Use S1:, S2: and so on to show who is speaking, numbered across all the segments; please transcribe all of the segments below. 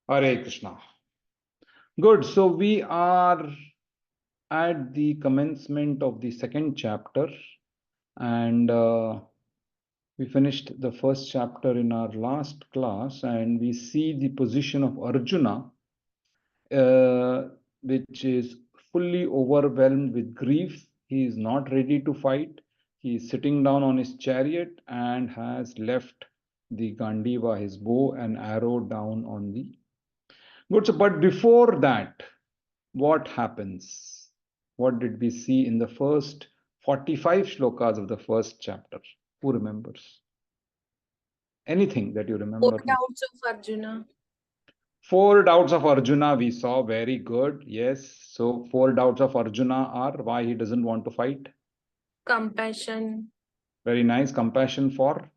S1: Hare Krishna. Good. So we are at the commencement of the second chapter, and we finished the first chapter in our last class, and we see the position of Arjuna, which is fully overwhelmed with grief. He is not ready to fight. He is sitting down on his chariot and has left the Gandiva, his bow and arrow, down on the good. So, but before that, what happens? What did we see in the first 45 shlokas of the first chapter? Who remembers? Anything that you
S2: Four
S1: remember?
S2: doubts of Arjuna.
S1: Four doubts of Arjuna we saw. Very good. Yes. So, four doubts of Arjuna are why he doesn't want to fight.
S2: Compassion
S1: Very nice. Compassion for?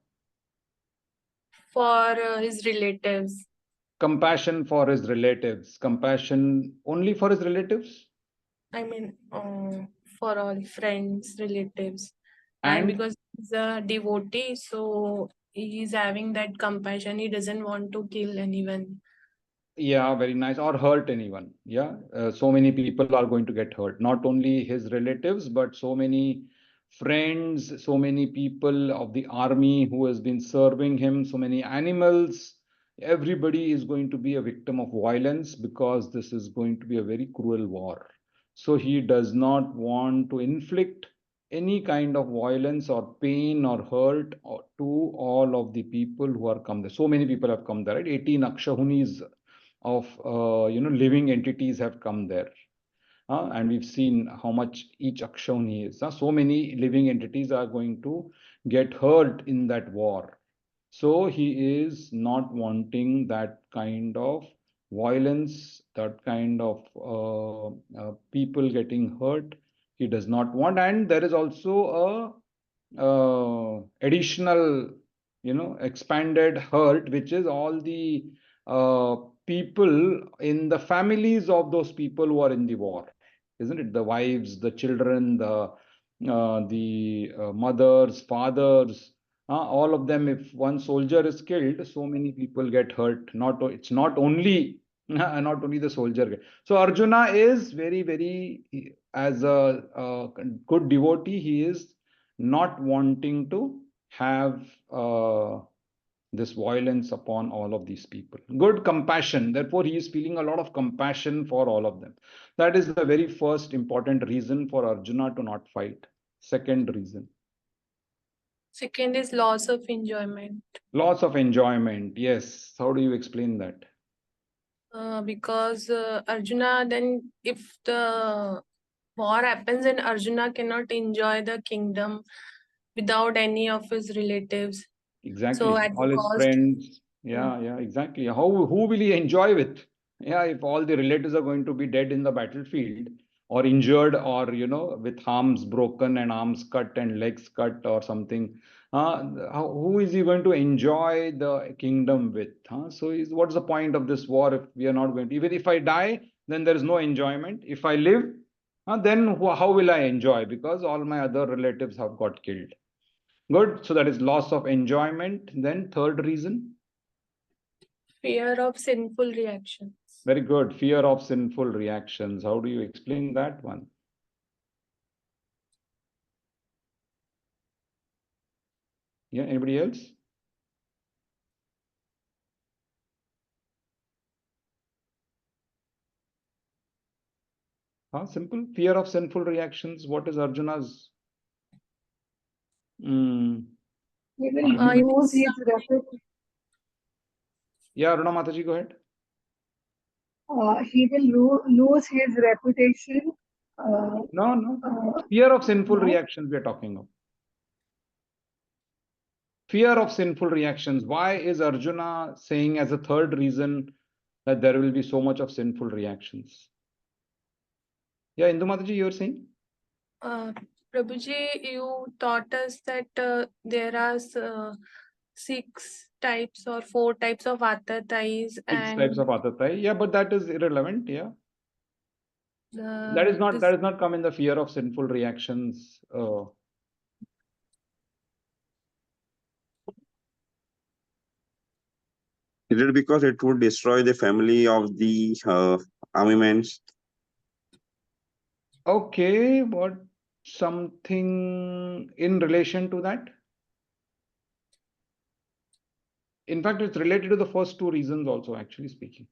S2: for his relatives.
S1: Compassion for his relatives. Compassion only for his relatives?
S2: I mean, for all friends, relatives. And
S1: And
S2: because he's a devotee, so he's having that compassion. He doesn't want to kill anyone.
S1: yeah, very nice. Or hurt anyone. Yeah, so many people are going to get hurt. Not only his relatives, but so many friends, so many people of the army who has been serving him, so many animals. Everybody is going to be a victim of violence because this is going to be a very cruel war. So he does not want to inflict any kind of violence or pain or hurt to all of the people who are come there. So many people have come there, right? 18 Akshahunis of living entities have come there, and we've seen how much each Akshoni is. So many living entities are going to get hurt in that war. So he is not wanting that kind of violence, that kind of people getting hurt. He does not want, and there is also a additional, expanded hurt, which is all the uh, people in the families of those people who are in the war, isn't it? The wives, the children, the mothers, fathers, all of them. If one soldier is killed, so many people get hurt. It's not only not only the soldier. So Arjuna is very, very, as a good devotee, he is not wanting to have this violence upon all of these people. Good compassion. Therefore, he is feeling a lot of compassion for all of them. That is the very first important reason for Arjuna to not fight. Second reason,
S2: Second is loss of enjoyment.
S1: loss of enjoyment. Yes. How do you explain that?
S2: Because Arjuna, then if the war happens and Arjuna cannot enjoy the kingdom without any of his relatives. So
S1: Exactly.
S2: at the
S1: All his
S2: cost.
S1: friends. Yeah, yeah, exactly. Who will he enjoy with? Yeah, if all the relatives are going to be dead in the battlefield or injured or with arms broken and arms cut and legs cut or something, who is he going to enjoy the kingdom with? So what's the point of this war if we are not going to? Even if I die, then there is no enjoyment. If I live, then how will I enjoy? Because all my other relatives have got killed. Good. So that is loss of enjoyment. Then third reason.
S2: Fear of sinful reactions.
S1: Very good. Fear of sinful reactions. How do you explain that one? Yeah. Anybody else? Simple. Fear of sinful reactions. What is Arjuna's? Mm.
S3: He will lose his reputation.
S1: Yeah, Runa Mataji, go ahead.
S3: He will lose his reputation.
S1: No. Fear of sinful reactions we are talking of. Fear of sinful reactions. Why is Arjuna saying as a third reason that there will be so much of sinful reactions? Yeah, Indu Mataji, you're saying?
S2: Prabhuji, you taught us that there are 6 types or 4 types of atatais.
S1: Six types of atatai. Yeah, but that is irrelevant. Yeah. That is not come in the fear of sinful reactions.
S4: Is it because it would destroy the family of the armaments?
S1: Okay, what something in relation to that? In fact, it's related to the first two reasons also, actually speaking.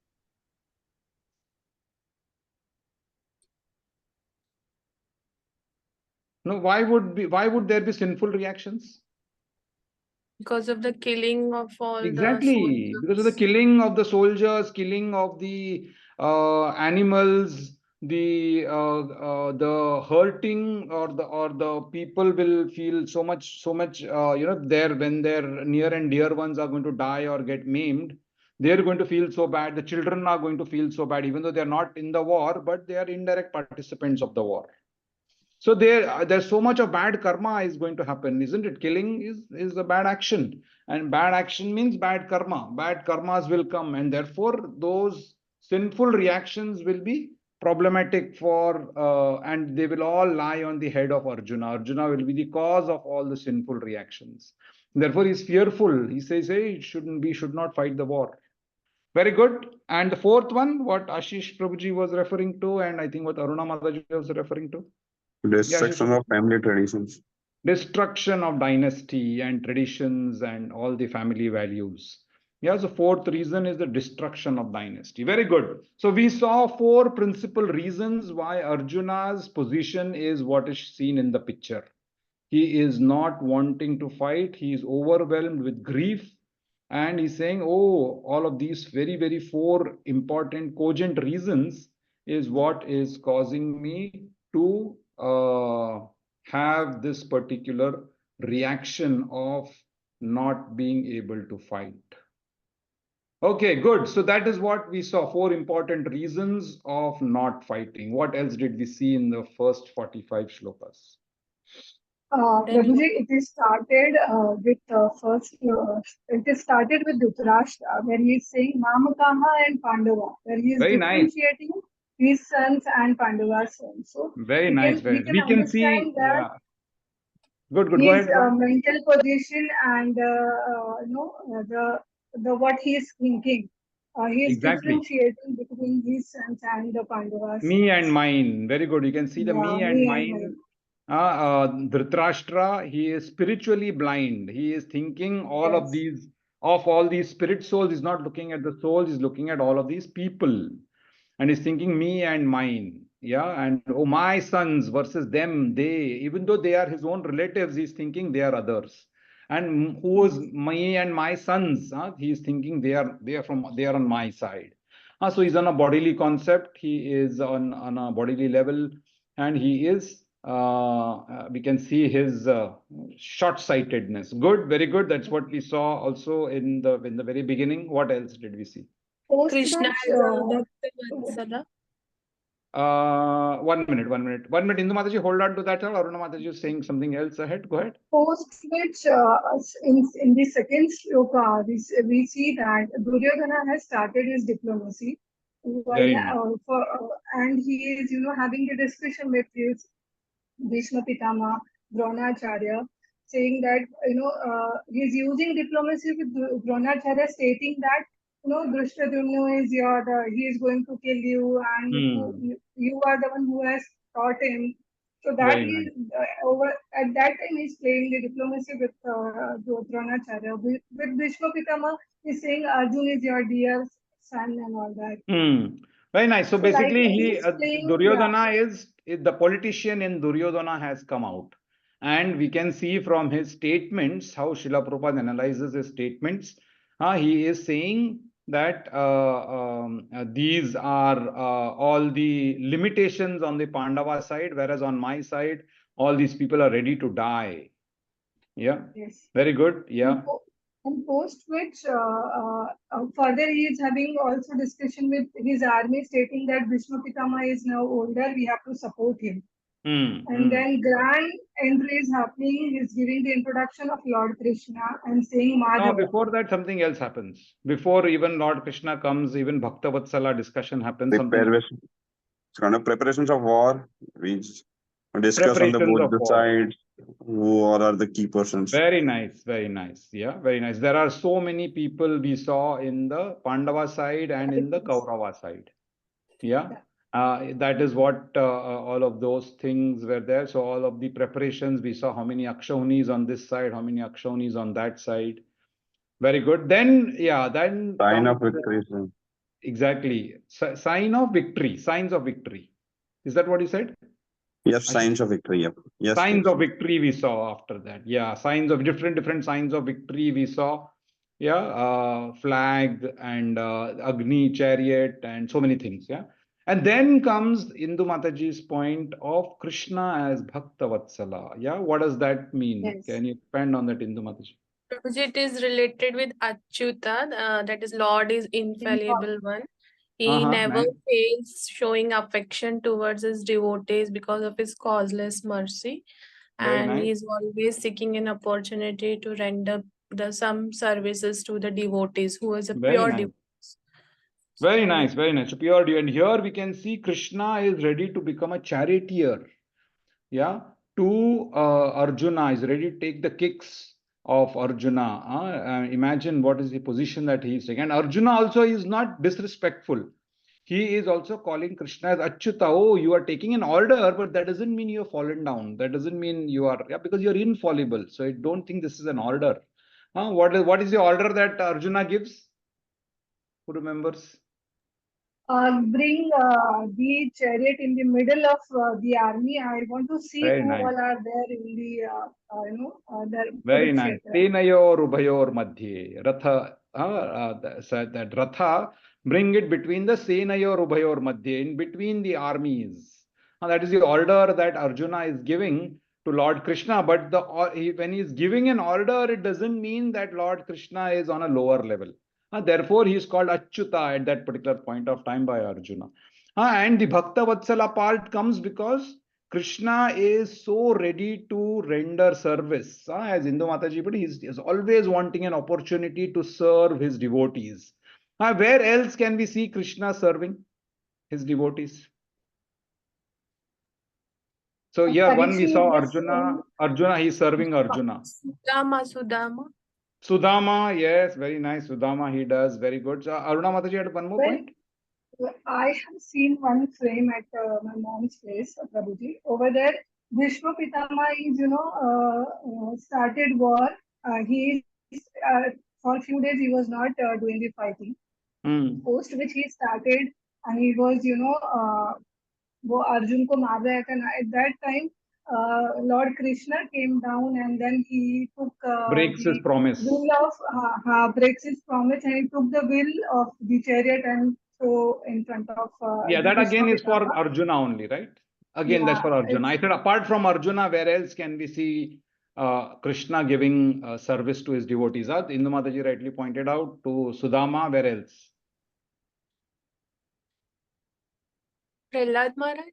S1: No, why would there be sinful reactions?
S2: Because of the killing of all the
S1: Exactly, because of the
S2: soldiers.
S1: killing of the soldiers, killing of the animals, the hurting or the people will feel so much there when their near and dear ones are going to die or get maimed. They're going to feel so bad. The children are going to feel so bad, even though they're not in the war, but they are indirect participants of the war. So there's so much of bad karma is going to happen, isn't it? Killing is a bad action, and bad action means bad karma. Bad karmas will come, and therefore those sinful reactions will be problematic and they will all lie on the head of Arjuna. Arjuna will be the cause of all the sinful reactions. Therefore, he's fearful. He says, "Hey, we should not fight the war." Very good. And the fourth one, what Ashish Prabhuji was referring to, and I think what Aruna Mataji was referring to. Yeah, Ashish
S4: Destruction
S1: Prabhuji.
S4: of family traditions.
S1: Destruction of dynasty and traditions and all the family values. Yeah, so fourth reason is the destruction of dynasty. Very good. So we saw four principal reasons why Arjuna's position is what is seen in the picture. He is not wanting to fight. He is overwhelmed with grief. And he's saying, oh, all of these very, very four important cogent reasons is what is causing me to have this particular reaction of not being able to fight. Okay, good. So that is what we saw, four important reasons of not fighting. What else did we see in the first 45 shlokas?
S3: Prabhuji, it is started with it is started with Dhritarashtra, where he is saying Mamakaha and Pandava, where he is
S1: Very nice.
S3: differentiating his sons and Pandava's sons. So
S1: Very
S3: we
S1: nice.
S3: can
S1: We can see,
S3: understand that
S1: yeah. Good, good. Go
S3: his
S1: ahead. Go ahead.
S3: mental position and the what he is thinking. He is
S1: Exactly.
S3: differentiating between his sons and the Pandavas.
S1: Me and mine. Very good. You can see the
S3: Yeah,
S1: me and
S3: me and
S1: mine.
S3: mine.
S1: Dhritarashtra, he is spiritually blind. He is thinking
S3: Yes.
S1: of all these spirit souls. He's not looking at the souls, he's looking at all of these people. And he's thinking me and mine. Yeah. And oh, my sons versus them, even though they are his own relatives, he's thinking they are others. And who is me and my sons? He's thinking they are on my side. So he's on a bodily concept, he is on a bodily level, and he is we can see his short-sightedness. Good, very good. That's what we saw also in the very beginning. What else did we see?
S3: Post
S2: Krishna
S3: which,
S2: is a Bhakta Vatsala.
S1: 1 minute, 1 minute, 1 minute. Indu Mataji, hold on to that. Aruna Mataji is saying something else ahead. Go ahead.
S3: post which in the second shloka, we see that Duryodhana has started his diplomacy, while,
S1: Very nice.
S3: and he is, having a discussion with his Bhishma Pitama, Dronacharya, saying that, he's using diplomacy with Dronacharya, stating that, Drishtadyumna is he is going to kill you, and you are the one who has taught him. So that
S1: Very
S3: he
S1: nice.
S3: over at that time he's playing the diplomacy with Dronacharya. With Bhishma Pitama, he's saying Arjun is your dear son and all that.
S1: Very nice. So
S3: So like
S1: basically,
S3: he's playing, yeah.
S1: Duryodhana is the politician in Duryodhana has come out. And we can see from his statements how Srila Prabhupada analyzes his statements. He is saying that these are all the limitations on the Pandava side, whereas on my side, all these people are ready to die. Yeah.
S3: Yes.
S1: Very good. Yeah.
S3: And post which further he is having also discussion with his army, stating that Bhishma Pitama is now older, we have to support him. And then grand entry is happening. He is giving the introduction of Lord Krishna and saying
S1: No,
S3: Madhava.
S1: before that, something else happens. Before even Lord Krishna comes, even Bhakta Vatsala discussion happens. Something else.
S4: Preparations of war, which discuss on the
S1: Preparations
S4: both
S1: of
S4: the
S1: war.
S4: sides who all are the key persons.
S1: Very nice, very nice. Yeah, very nice. There are so many people we saw in the Pandava side and in the Kaurava side. Yeah. That is what all of those things were there. So all of the preparations, we saw how many Akshahunis on this side, how many Akshahunis on that side. Very good. Then, yeah, then
S4: Sign
S1: comes
S4: of victory, sir.
S1: exactly sign of victory, signs of victory. Is that what you said?
S4: Yes, signs of victory. Yep. Yes.
S1: Signs
S4: Yes.
S1: of victory we saw after that. Yeah, signs of different signs of victory we saw. Yeah, flag and Agni chariot and so many things. Yeah. And then comes Indu Mataji's point of Krishna as Bhakta Vatsala. Yeah, what does that mean?
S3: Yes.
S1: Can you expand on that, Indu Mataji?
S2: Prabhuji, it is related with Achyuta, that is Lord is infallible one. He never
S1: Nice.
S2: fails showing affection towards his devotees because of his causeless mercy.
S1: Very
S2: And
S1: nice.
S2: he is always seeking an opportunity to render some services to the devotees who is a
S1: Very
S2: pure
S1: nice.
S2: devotee.
S1: Very nice, very nice. So pure devote. And here we can see Krishna is ready to become a charioteer. Yeah, to Arjuna, is ready to take the kicks of Arjuna. Imagine what is the position that he is taking. And Arjuna also is not disrespectful. He is also calling Krishna as Achyuta. Oh, you are taking an order, but that doesn't mean you have fallen down. That doesn't mean you are, yeah, because you're infallible. So I don't think this is an order. What is the order that Arjuna gives? Who remembers?
S3: Bring the chariot in the middle of the army. I want to see
S1: Very
S3: who
S1: nice.
S3: all are there in the, their
S1: Very nice.
S3: Kurukshetra.
S1: Tenayor ubhayor madhye. Ratha, that Ratha, bring it between the Senayor ubhayor madhye, in between the armies. That is the order that Arjuna is giving to Lord Krishna. But when he is giving an order, it doesn't mean that Lord Krishna is on a lower level. Therefore, he is called Achyuta at that particular point of time by Arjuna. And the Bhakta Vatsala part comes because Krishna is so ready to render service. As Indu Mataji put, he is always wanting an opportunity to serve his devotees. Where else can we see Krishna serving his devotees? So here one we saw Arjuna, he is serving Arjuna.
S2: Sudama.
S1: Sudama, yes, very nice. Sudama, he does very good. So Aruna Mataji had one more point.
S3: I have seen one frame at my mom's place, Prabhuji. Over there, Bhishma Pitama is, started war. He is, for a few days, he was not doing the fighting. Post which he started, and he was, वो अर्जुन को मार रहा था. At that time, Lord Krishna came down and then he took
S1: breaks his promise.
S3: Breaks his promise, and he took the will of the chariot and throw in front of.
S1: That again is for Arjuna only, right? Again, that's for Arjuna. I said apart from Arjuna, where else can we see Krishna giving service to his devotees? Indu Mataji rightly pointed out to Sudama, where else?
S2: Prahlad Maharaj?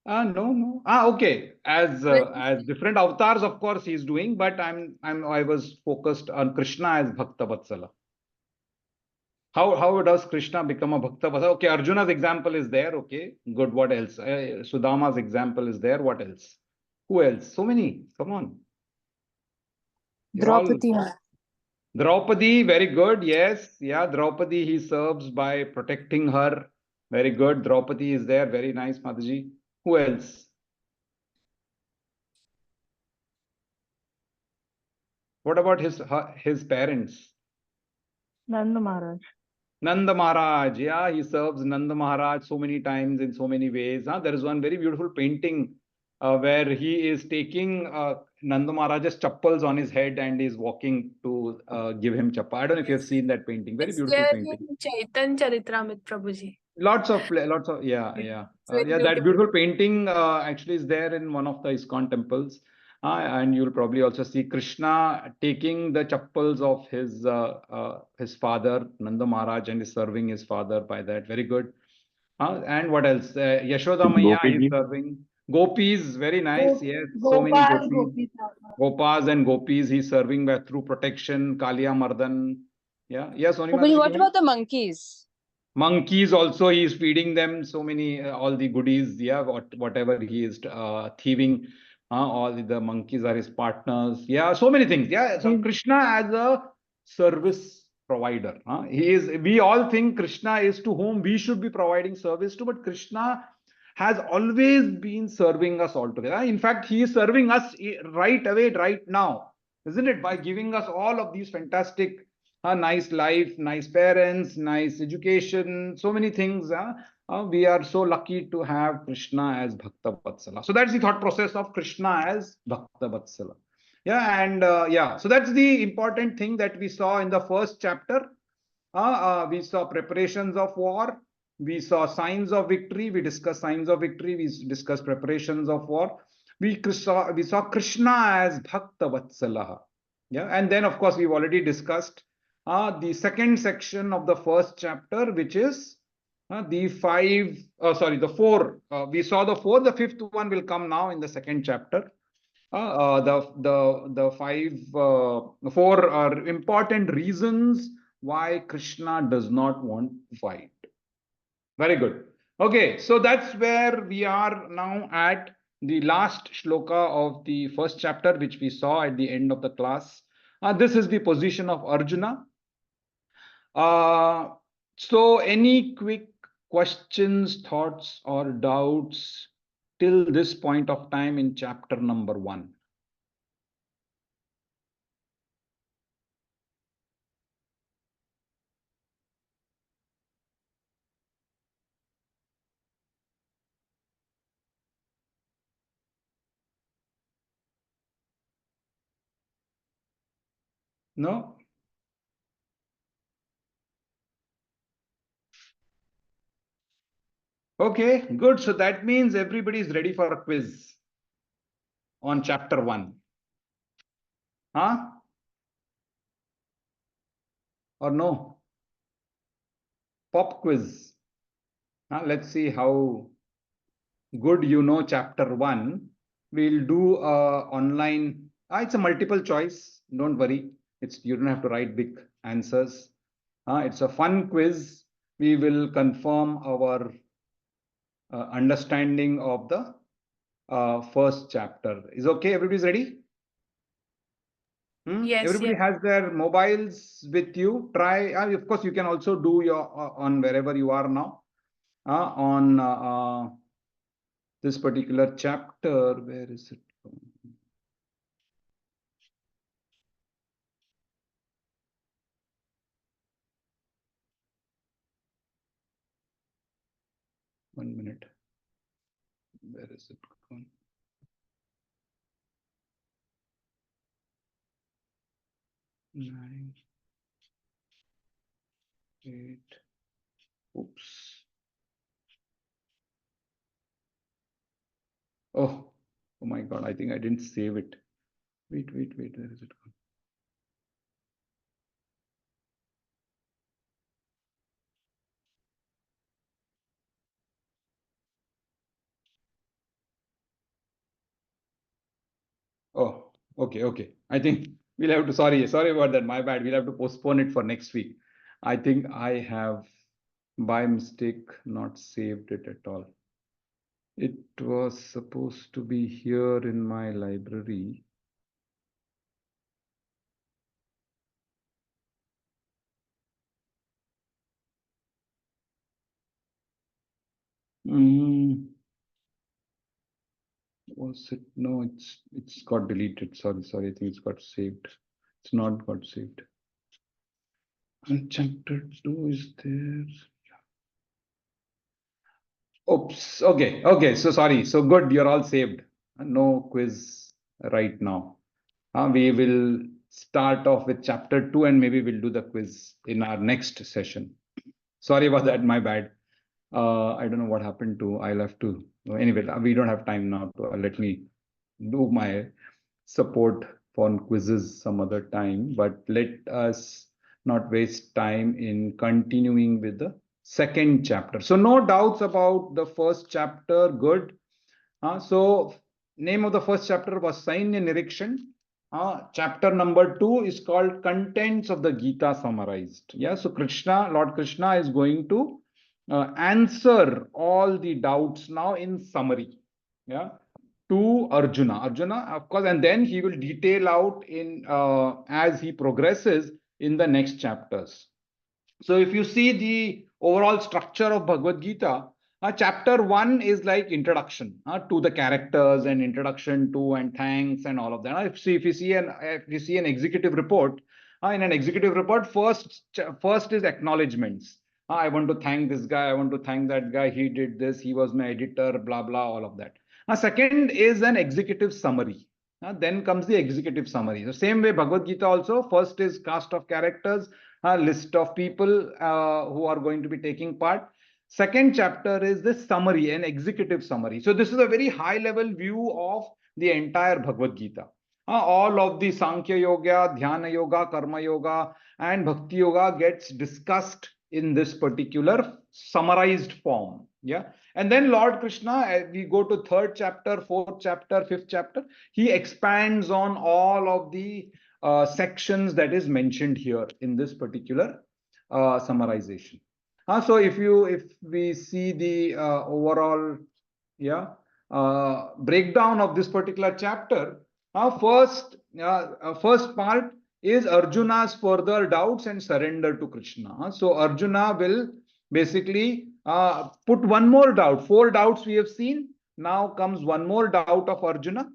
S1: No. Okay. As different avatars, of course, he is doing, but I was focused on Krishna as Bhakta Vatsala. How does Krishna become a Bhakta Vatsala? Okay, Arjuna's example is there. Okay, good. What else? Sudama's example is there. What else? Who else? So many. Come on.
S5: Draupadi.
S1: Draupadi, very good. Yes. Yeah, Draupadi, he serves by protecting her. Very good. Draupadi is there. Very nice, Mataji. Who else? What about his parents?
S5: Nanda Maharaj.
S1: Nanda Maharaj, yeah, he serves Nanda Maharaj so many times in so many ways. There is one very beautiful painting where he is taking Nanda Maharaj's chappals on his head and is walking to give him chappal. I don't know if you have seen that painting. Very beautiful painting.
S2: Chaitanya Charitamrita, Prabhuji.
S1: Lots of, yeah. That beautiful painting actually is there in one of the ISKCON temples. And you'll probably also see Krishna taking the chappals of his father, Nanda Maharaj, and is serving his father by that. Very good. And what else? Yashoda Maya is serving. Gopis, very nice. Yes, so many gopis. Gopas and gopis, he's serving through protection. Kalia Mardan. Yeah. Yes, Sonima.
S5: What about the monkeys?
S1: Monkeys also, he is feeding them so many, all the goodies, yeah, whatever he is thieving, all the monkeys are his partners. Yeah, so many things. Yeah, so Krishna as a service provider. We all think Krishna is to whom we should be providing service to, but Krishna has always been serving us all together. In fact, he is serving us right away, right now, isn't it? By giving us all of these fantastic a nice life, nice parents, nice education, so many things. We are so lucky to have Krishna as Bhakta Vatsala. So that's the thought process of Krishna as Bhakta Vatsala. Yeah, and so that's the important thing that we saw in the first chapter. We saw preparations of war. We saw signs of victory. We discussed signs of victory. We discussed preparations of war. We saw Krishna as Bhakta Vatsala. Yeah, and then of course we've already discussed the second section of the first chapter, which is the four. We saw the four. The fifth one will come now in the second chapter. The four are important reasons why Krishna does not want to fight. Very good. Okay, so that's where we are now at the last shloka of the first chapter, which we saw at the end of the class. This is the position of Arjuna. So any quick questions, thoughts, or doubts till this point of time in chapter number 1? No? Okay, good. So that means everybody is ready for a quiz on chapter 1. Huh? Or no? Pop quiz. Let's see how good you know chapter 1. We'll do online. It's a multiple choice. Don't worry. You don't have to write big answers. It's a fun quiz. We will confirm our understanding of the first chapter. Is okay? Everybody's ready?
S2: Yes,
S1: Everybody
S2: yes.
S1: has their mobiles with you. Try. Of course, you can also do your on wherever you are now. On this particular chapter, where is it? 1 minute. Where is it gone? 9, 8. Oops. Oh my God! I think I didn't save it. Wait. Where is it gone? Oh, okay. I think we'll have to, sorry about that. My bad. We'll have to postpone it for next week. I think I have by mistake not saved it at all. It was supposed to be here in my library. Was it? No, it's got deleted. Sorry. I think it's got saved. It's not got saved. And chapter 2 is there. Oops. Okay. So sorry. So good. You're all saved. No quiz right now. We will start off with chapter 2 and maybe we'll do the quiz in our next session. Sorry about that. My bad. I don't know what happened to. I'll have to. Anyway, we don't have time now. Let me do my support for quizzes some other time. But let us not waste time in continuing with the second chapter. So no doubts about the first chapter. Good. So name of the first chapter was Sainya Nirikshan. Chapter number 2 is called Contents of the Gita Summarized. Yeah. So Lord Krishna is going to answer all the doubts now in summary, yeah, to Arjuna. Arjuna, of course, and then he will detail out in as he progresses in the next chapters. So if you see the overall structure of Bhagavad Gita, chapter 1 is like introduction to the characters and introduction to and thanks and all of that. If you see an executive report, in an executive report, first is acknowledgements. I want to thank this guy, I want to thank that guy, he did this, he was my editor, blah, blah, all of that. Second is an executive summary. Then comes the executive summary. The same way Bhagavad Gita also, first is cast of characters, a list of people who are going to be taking part. Second chapter is the summary, an executive summary. So this is a very high level view of the entire Bhagavad Gita. All of the Sankhya Yoga, Dhyana Yoga, Karma Yoga, and Bhakti Yoga gets discussed in this particular summarized form. Yeah. And then Lord Krishna, we go to third chapter, fourth chapter, fifth chapter, he expands on all of the sections that is mentioned here in this particular summarization. So if we see the overall breakdown of this particular chapter, first part is Arjuna's further doubts and surrender to Krishna. So Arjuna will basically put one more doubt. 4 doubts we have seen. Now comes one more doubt of Arjuna,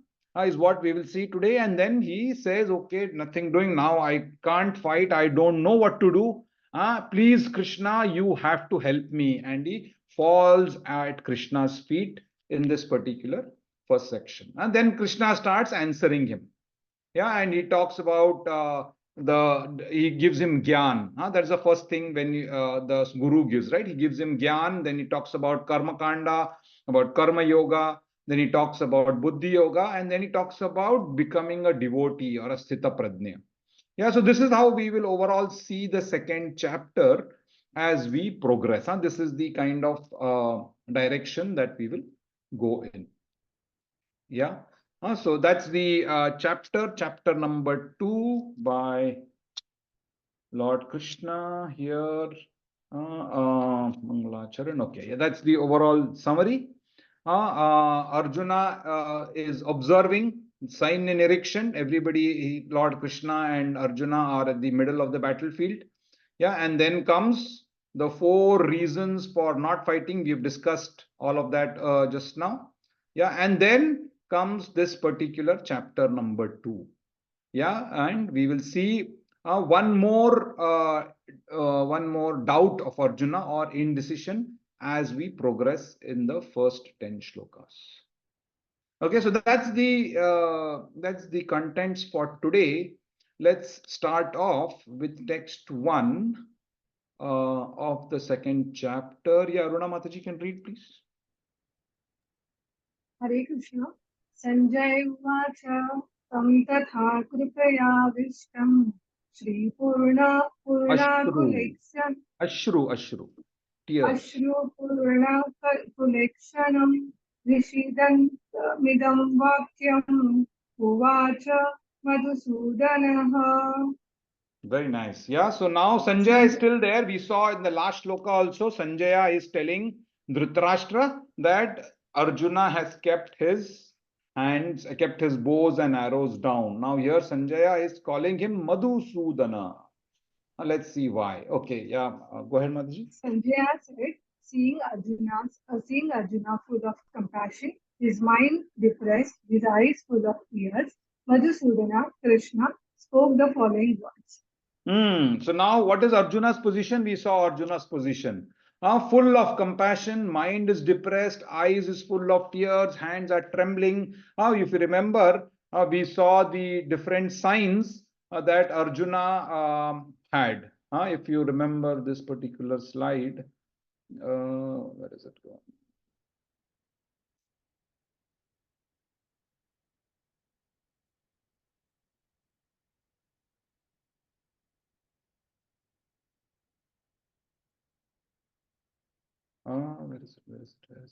S1: is what we will see today. And then he says, okay, nothing doing now. I can't fight. I don't know what to do. Please, Krishna, you have to help me. And he falls at Krishna's feet in this particular first section. And then Krishna starts answering him. Yeah, and he talks about he gives him gyan. That's the first thing when the guru gives, right? He gives him gyan. Then he talks about karma kanda, about karma yoga. Then he talks about buddhi yoga, and then he talks about becoming a devotee or a sthita prajna. Yeah, so this is how we will overall see the second chapter as we progress. This is the kind of direction that we will go in. Yeah. So that's the chapter number 2 by Lord Krishna here. Mangalacharan. Okay, yeah, that's the overall summary. Arjuna is observing, sign in erection. Everybody, Lord Krishna and Arjuna are at the middle of the battlefield. Yeah, and then comes the 4 reasons for not fighting. We've discussed all of that just now. Yeah, and then comes this particular chapter number 2. Yeah, and we will see one more doubt of Arjuna or indecision as we progress in the first 10 shlokas. Okay, so that's the contents for today. Let's start off with text 1 of the second chapter. Yeah, Aruna Mataji can read, please.
S3: Hare Krishna. Sanjay Vacha Tam Tatha Kripayavishtam Shri Purna Kulekshan
S1: Ashru. Tears.
S3: Ashru Purna Kulekshanam Vishidan Midam Vakyam Uvacha Madhusudanaha.
S1: Very nice. Yeah. So now Sanjaya is still there. We saw in the last shloka also, Sanjaya is telling Dhritarashtra that Arjuna has kept his hands, kept his bows and arrows down. Now here Sanjaya is calling him Madhusudana. Let's see why. Okay. Yeah. Go ahead, Madhuji.
S3: Sanjaya said, seeing Arjuna full of compassion, his mind depressed, his eyes full of tears, Madhusudana, Krishna, spoke the following words.
S1: So now what is Arjuna's position? We saw Arjuna's position. Full of compassion, mind is depressed, eyes is full of tears, hands are trembling. If you remember, we saw the different signs that Arjuna had. If you remember this particular slide, where is it going? Where is it?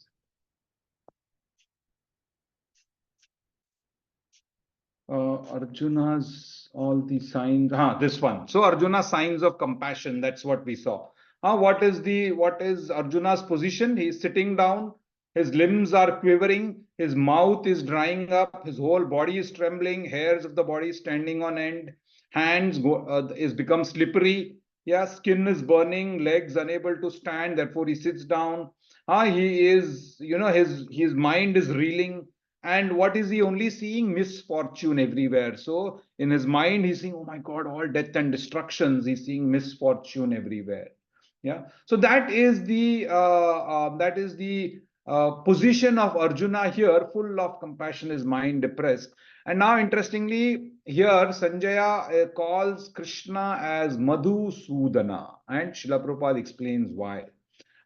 S1: Arjuna's all the signs. This one. So Arjuna's signs of compassion. That's what we saw. What is Arjuna's position? He is sitting down, his limbs are quivering, his mouth is drying up, his whole body is trembling, hairs of the body standing on end, hands is become slippery, yeah, skin is burning, legs unable to stand, therefore he sits down. He is, his mind is reeling. And what is he only seeing? Misfortune everywhere. So in his mind, he's seeing, oh my God, all death and destructions. He's seeing misfortune everywhere. Yeah. So that is the position of Arjuna here, full of compassion, his mind depressed. And now, interestingly, here Sanjaya calls Krishna as Madhusudana, and Srila Prabhupada explains why.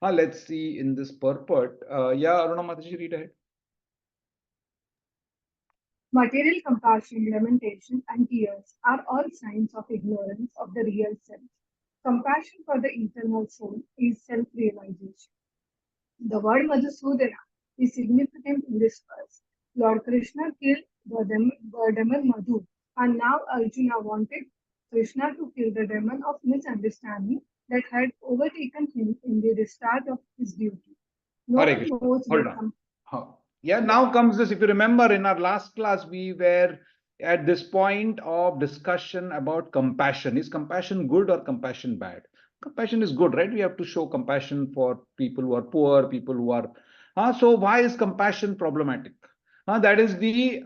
S1: Let's see in this purport. Yeah, Aruna Mataji, read ahead.
S3: Material compassion, lamentation, and tears are all signs of ignorance of the real self. Compassion for the eternal soul is self-realization. The word Madhusudana is significant in this verse. Lord Krishna killed the demon Madhu, and now Arjuna wanted Krishna to kill the demon of misunderstanding that had overtaken him in the discharge of his duty. No
S1: Hare
S3: one
S1: Krishna.
S3: knows
S1: Hold
S3: where
S1: on. Yeah, now comes this. If you remember, in our last class, we were at this point of discussion about compassion. Is compassion good or compassion bad? Compassion is good, right? We have to show compassion for people who are poor, people who are. So why is compassion problematic? That is the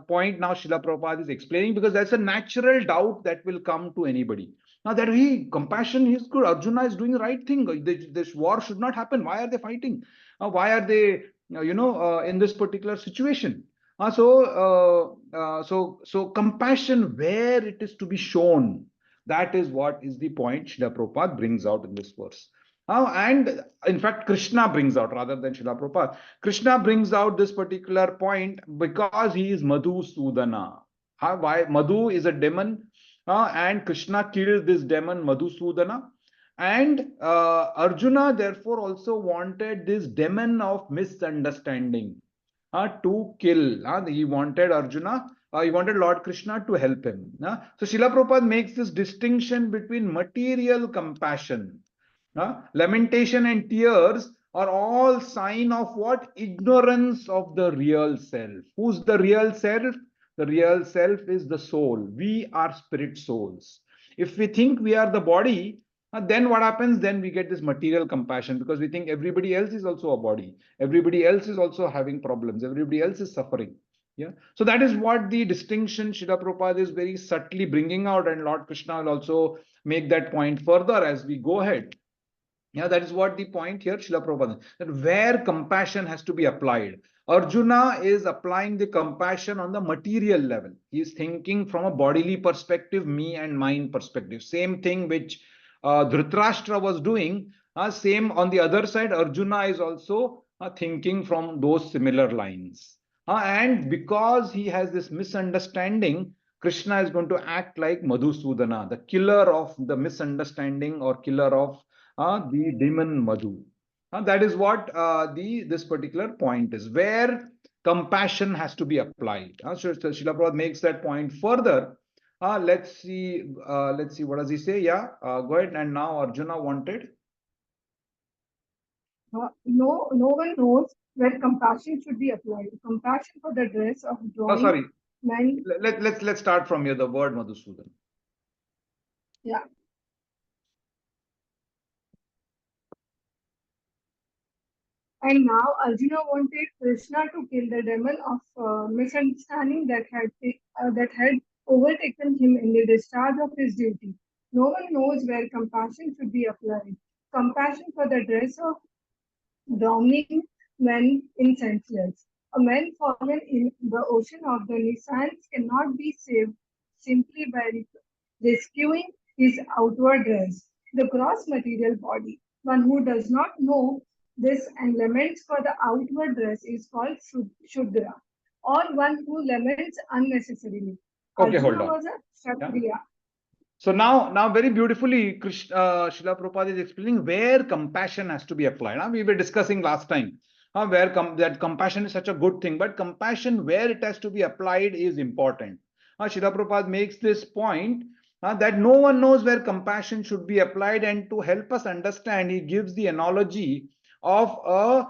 S1: point now Srila Prabhupada is explaining, because that's a natural doubt that will come to anybody. Now that compassion is good. Arjuna is doing the right thing. This war should not happen. Why are they fighting? Why are they, in this particular situation? So compassion where it is to be shown, that is what is the point Srila Prabhupada brings out in this verse. And in fact, Krishna brings out rather than Srila Prabhupada. Krishna brings out this particular point because he is Madhusudana. Why? Madhu is a demon, and Krishna killed this demon Madhusudana. And Arjuna therefore also wanted this demon of misunderstanding to kill. He wanted Arjuna, he wanted Lord Krishna to help him. So Srila Prabhupada makes this distinction between material compassion. Lamentation and tears are all sign of what? Ignorance of the real self. Who's the real self? The real self is the soul. We are spirit souls. If we think we are the body, then what happens? Then we get this material compassion, because we think everybody else is also a body. Everybody else is also having problems. Everybody else is suffering. Yeah. So that is what the distinction Srila Prabhupada is very subtly bringing out, and Lord Krishna will also make that point further as we go ahead. Yeah, that is what the point here, Srila Prabhupada, that where compassion has to be applied. Arjuna is applying the compassion on the material level. He is thinking from a bodily perspective, me and mine perspective. Same thing which Dhritarashtra was doing. Same on the other side, Arjuna is also thinking from those similar lines. And because he has this misunderstanding, Krishna is going to act like Madhusudana, the killer of the misunderstanding or killer of the demon Madhu. That is what this particular point is, where compassion has to be applied. So Srila Prabhupada makes that point further. Let's see. What does he say? Yeah, go ahead. And now Arjuna wanted.
S3: No one knows where compassion should be applied. Compassion for the dress of drawing.
S1: Sorry.
S3: Men.
S1: Let's start from here. The word Madhusudan.
S3: Yeah. And now Arjuna wanted Krishna to kill the demon of misunderstanding that had overtaken him in the discharge of his duty. No one knows where compassion should be applied. Compassion for the dress of drowning men in senseless. A man fallen in the ocean of the Nisans cannot be saved simply by rescuing his outward dress, the gross material body. One who does not know this and laments for the outward dress is called Shudra, or one who laments unnecessarily.
S1: Okay,
S3: Arjuna
S1: hold on.
S3: was a Kshatriya.
S1: Yeah. So now very beautifully, Srila Prabhupada is explaining where compassion has to be applied. We were discussing last time where that compassion is such a good thing, but compassion where it has to be applied is important. Srila Prabhupada makes this point that no one knows where compassion should be applied. And to help us understand, he gives the analogy of a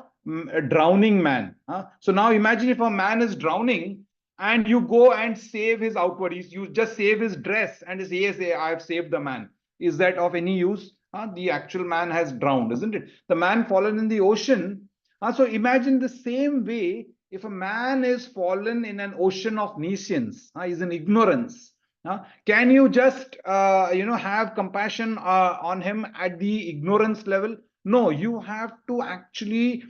S1: drowning man. So now imagine if a man is drowning and you go and save his outward, you just save his dress and say, yes, I have saved the man. Is that of any use? The actual man has drowned, isn't it? The man fallen in the ocean. So imagine the same way, if a man is fallen in an ocean of nescience, is in ignorance, can you just have compassion on him at the ignorance level? No, you have to actually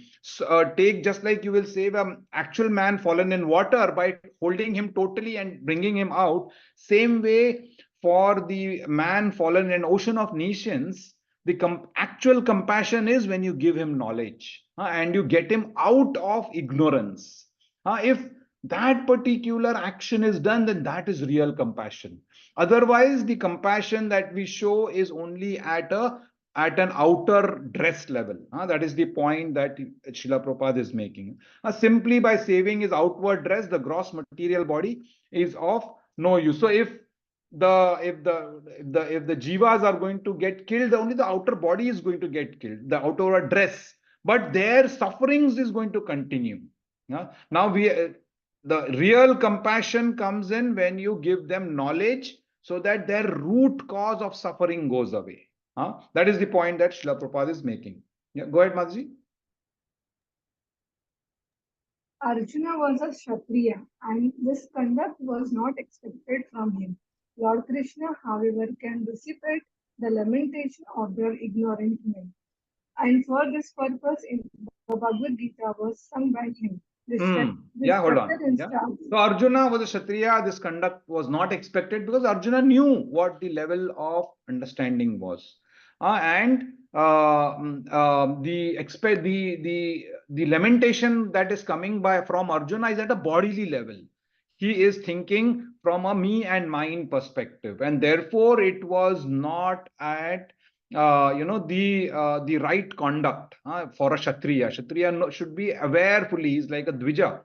S1: take, just like you will save an actual man fallen in water by holding him totally and bringing him out. Same way, for the man fallen in an ocean of nations, the actual compassion is when you give him knowledge, and you get him out of ignorance. If that particular action is done, then that is real compassion. Otherwise, the compassion that we show is only at an outer dress level. That is the point that Srila Prabhupada is making. Simply by saving his outward dress, the gross material body is of no use. So if the jivas are going to get killed, only the outer body is going to get killed, the outer dress, but their sufferings is going to continue. Now the real compassion comes in when you give them knowledge so that their root cause of suffering goes away. That is the point that Srila Prabhupada is making. Yeah, go ahead, Mataji.
S3: Arjuna was a Kshatriya, and this conduct was not expected from him. Lord Krishna, however, can dissipate the lamentation of their ignorant men. And for this purpose, in the Bhagavad Gita was sung by him.
S1: Yeah, hold on. Yeah. So Arjuna was a Kshatriya. This conduct was not expected because Arjuna knew what the level of understanding was. The lamentation that is coming from Arjuna is at a bodily level. He is thinking from a me and mine perspective, and therefore it was not at the right conduct for a Kshatriya. Kshatriya should be aware fully. He's like a Dvija.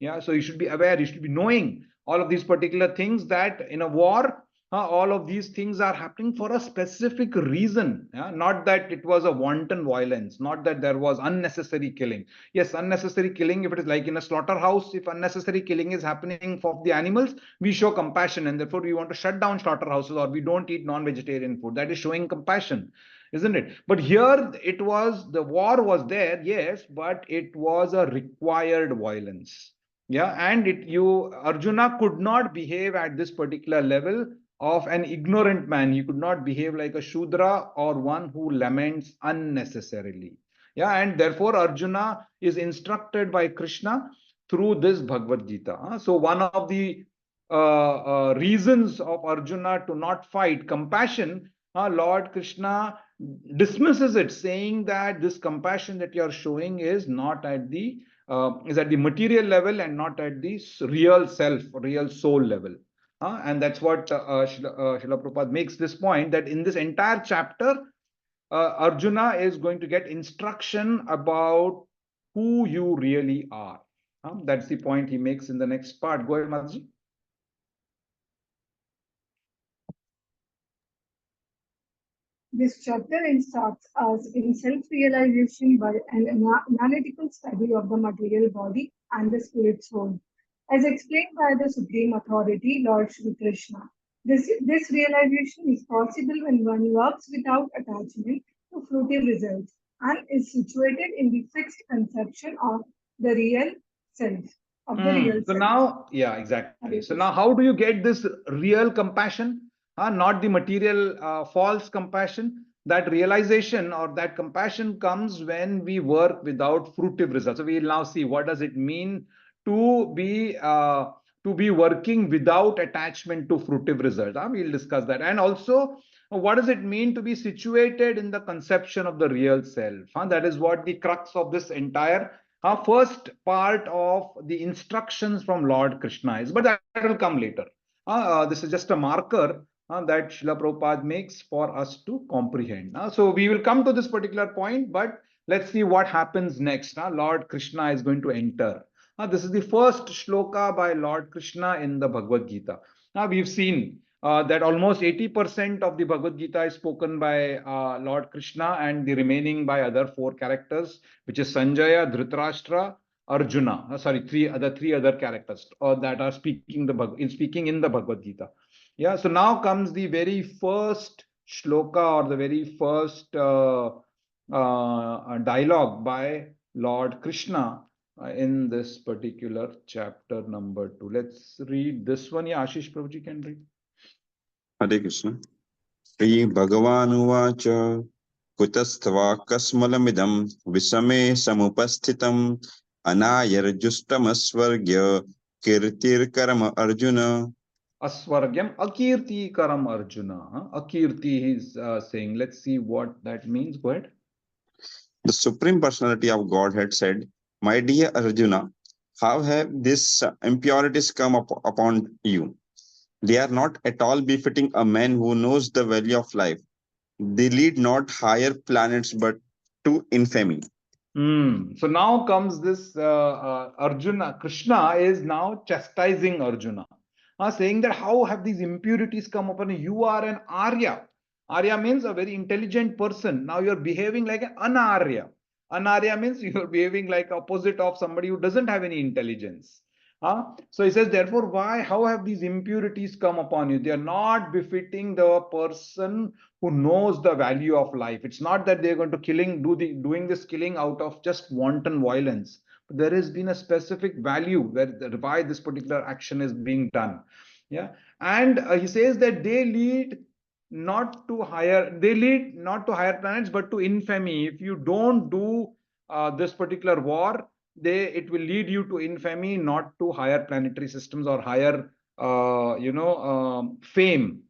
S1: Yeah, so you should be aware, you should be knowing all of these particular things, that in a war, all of these things are happening for a specific reason. Not that it was a wanton violence, not that there was unnecessary killing. Yes, unnecessary killing, if it is like in a slaughterhouse, if unnecessary killing is happening for the animals, we show compassion, and therefore we want to shut down slaughterhouses, or we don't eat non-vegetarian food. That is showing compassion, isn't it? But here it was, the war was there, yes, but it was a required violence. Yeah, and Arjuna could not behave at this particular level of an ignorant man. He could not behave like a Shudra or one who laments unnecessarily. Yeah, and therefore Arjuna is instructed by Krishna through this Bhagavad Gita. So one of the reasons of Arjuna to not fight, compassion, Lord Krishna dismisses it, saying that this compassion that you are showing is not at the material level and not at the real self, real soul level. And that's what Srila Prabhupada makes this point, that in this entire chapter, Arjuna is going to get instruction about who you really are. That's the point he makes in the next part. Go ahead, Mataji.
S3: This chapter instructs us in self-realization by an analytical study of the material body and the spirit soul, as explained by the Supreme Authority, Lord Shri Krishna. This realization is possible when one works without attachment to fruitive results and is situated in the fixed conception of the real self.
S1: So now, yeah, exactly. So now how do you get this real compassion? Not the material false compassion. That realization or that compassion comes when we work without fruitive results. So we'll now see what does it mean to be working without attachment to fruitive results. We'll discuss that. And also, what does it mean to be situated in the conception of the real self? That is what the crux of this entire first part of the instructions from Lord Krishna is. But that will come later. This is just a marker that Srila Prabhupada makes for us to comprehend. So we will come to this particular point, but let's see what happens next. Lord Krishna is going to enter. This is the first shloka by Lord Krishna in the Bhagavad Gita. Now we've seen that almost 80% of the Bhagavad Gita is spoken by Lord Krishna, and the remaining by other 4 characters, which is Sanjaya, Dhritarashtra, Arjuna. Three other characters that are speaking in the Bhagavad Gita. Yeah. So now comes the very first shloka, or the very first dialogue by Lord Krishna in this particular chapter number 2. Let's read this one. Yeah, Ashish Prabhuji can read.
S4: Hare Krishna. Shri Bhagavan Kutastava Kasmalamidam Visame Samupasthitam Anayarjustamasvargya Kirtir Karama Arjuna.
S1: Asvargyam Akirti Karam Arjuna. Akirti is saying. Let's see what that means. Go ahead.
S4: The Supreme Personality of Godhead said, "My dear Arjuna, how have these impurities come upon you? They are not at all befitting a man who knows the value of life. They lead not higher planets but to infamy."
S1: So now comes this Arjuna. Krishna is now chastising Arjuna, saying that how have these impurities come upon you? You are an Arya. Arya means a very intelligent person. Now you're behaving like an Anarya. Anarya means you're behaving like opposite of somebody who doesn't have any intelligence. So he says, therefore, how have these impurities come upon you? They are not befitting the person who knows the value of life. It's not that they're going to doing this killing out of just wanton violence. But there has been a specific value why this particular action is being done. Yeah. And he says that they lead not to higher planets, but to infamy. If you don't do this particular war, it will lead you to infamy, not to higher planetary systems or higher fame.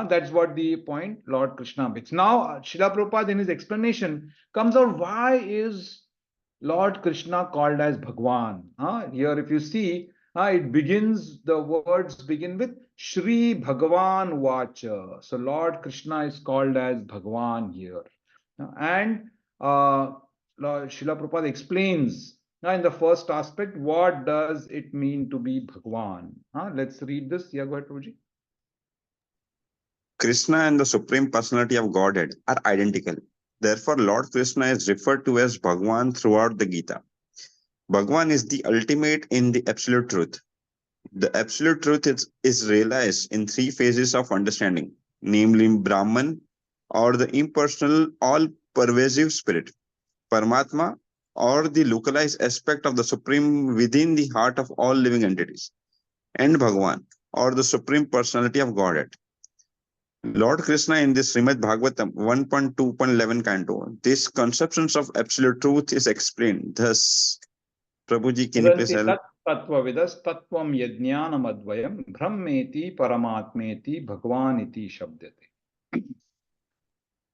S1: That's what the point Lord Krishna makes. Now, Srila Prabhupada in his explanation comes out why is Lord Krishna called as Bhagwan. Here, if you see, the words begin with Shri Bhagavan Vacha. So Lord Krishna is called as Bhagwan here. And Lord Srila Prabhupada explains now in the first aspect, what does it mean to be Bhagwan? Let's read this. Yeah, go ahead, Prabhuji.
S4: Krishna and the Supreme Personality of Godhead are identical. Therefore, Lord Krishna is referred to as Bhagwan throughout the Gita. Bhagwan is the ultimate in the absolute truth. The absolute truth is realized in 3 phases of understanding, namely Brahman, or the impersonal, all-pervasive spirit, Paramatma, or the localized aspect of the Supreme within the heart of all living entities, and Bhagwan, or the Supreme Personality of Godhead. Lord Krishna in this Srimad Bhagavatam 1.2.11 canto, this conceptions of absolute truth is explained. Thus, Prabhuji, can you please help?
S1: Tattvavidas tattvam yajnanam advayam brahmeti paramatmeti bhagwaniti shabdate.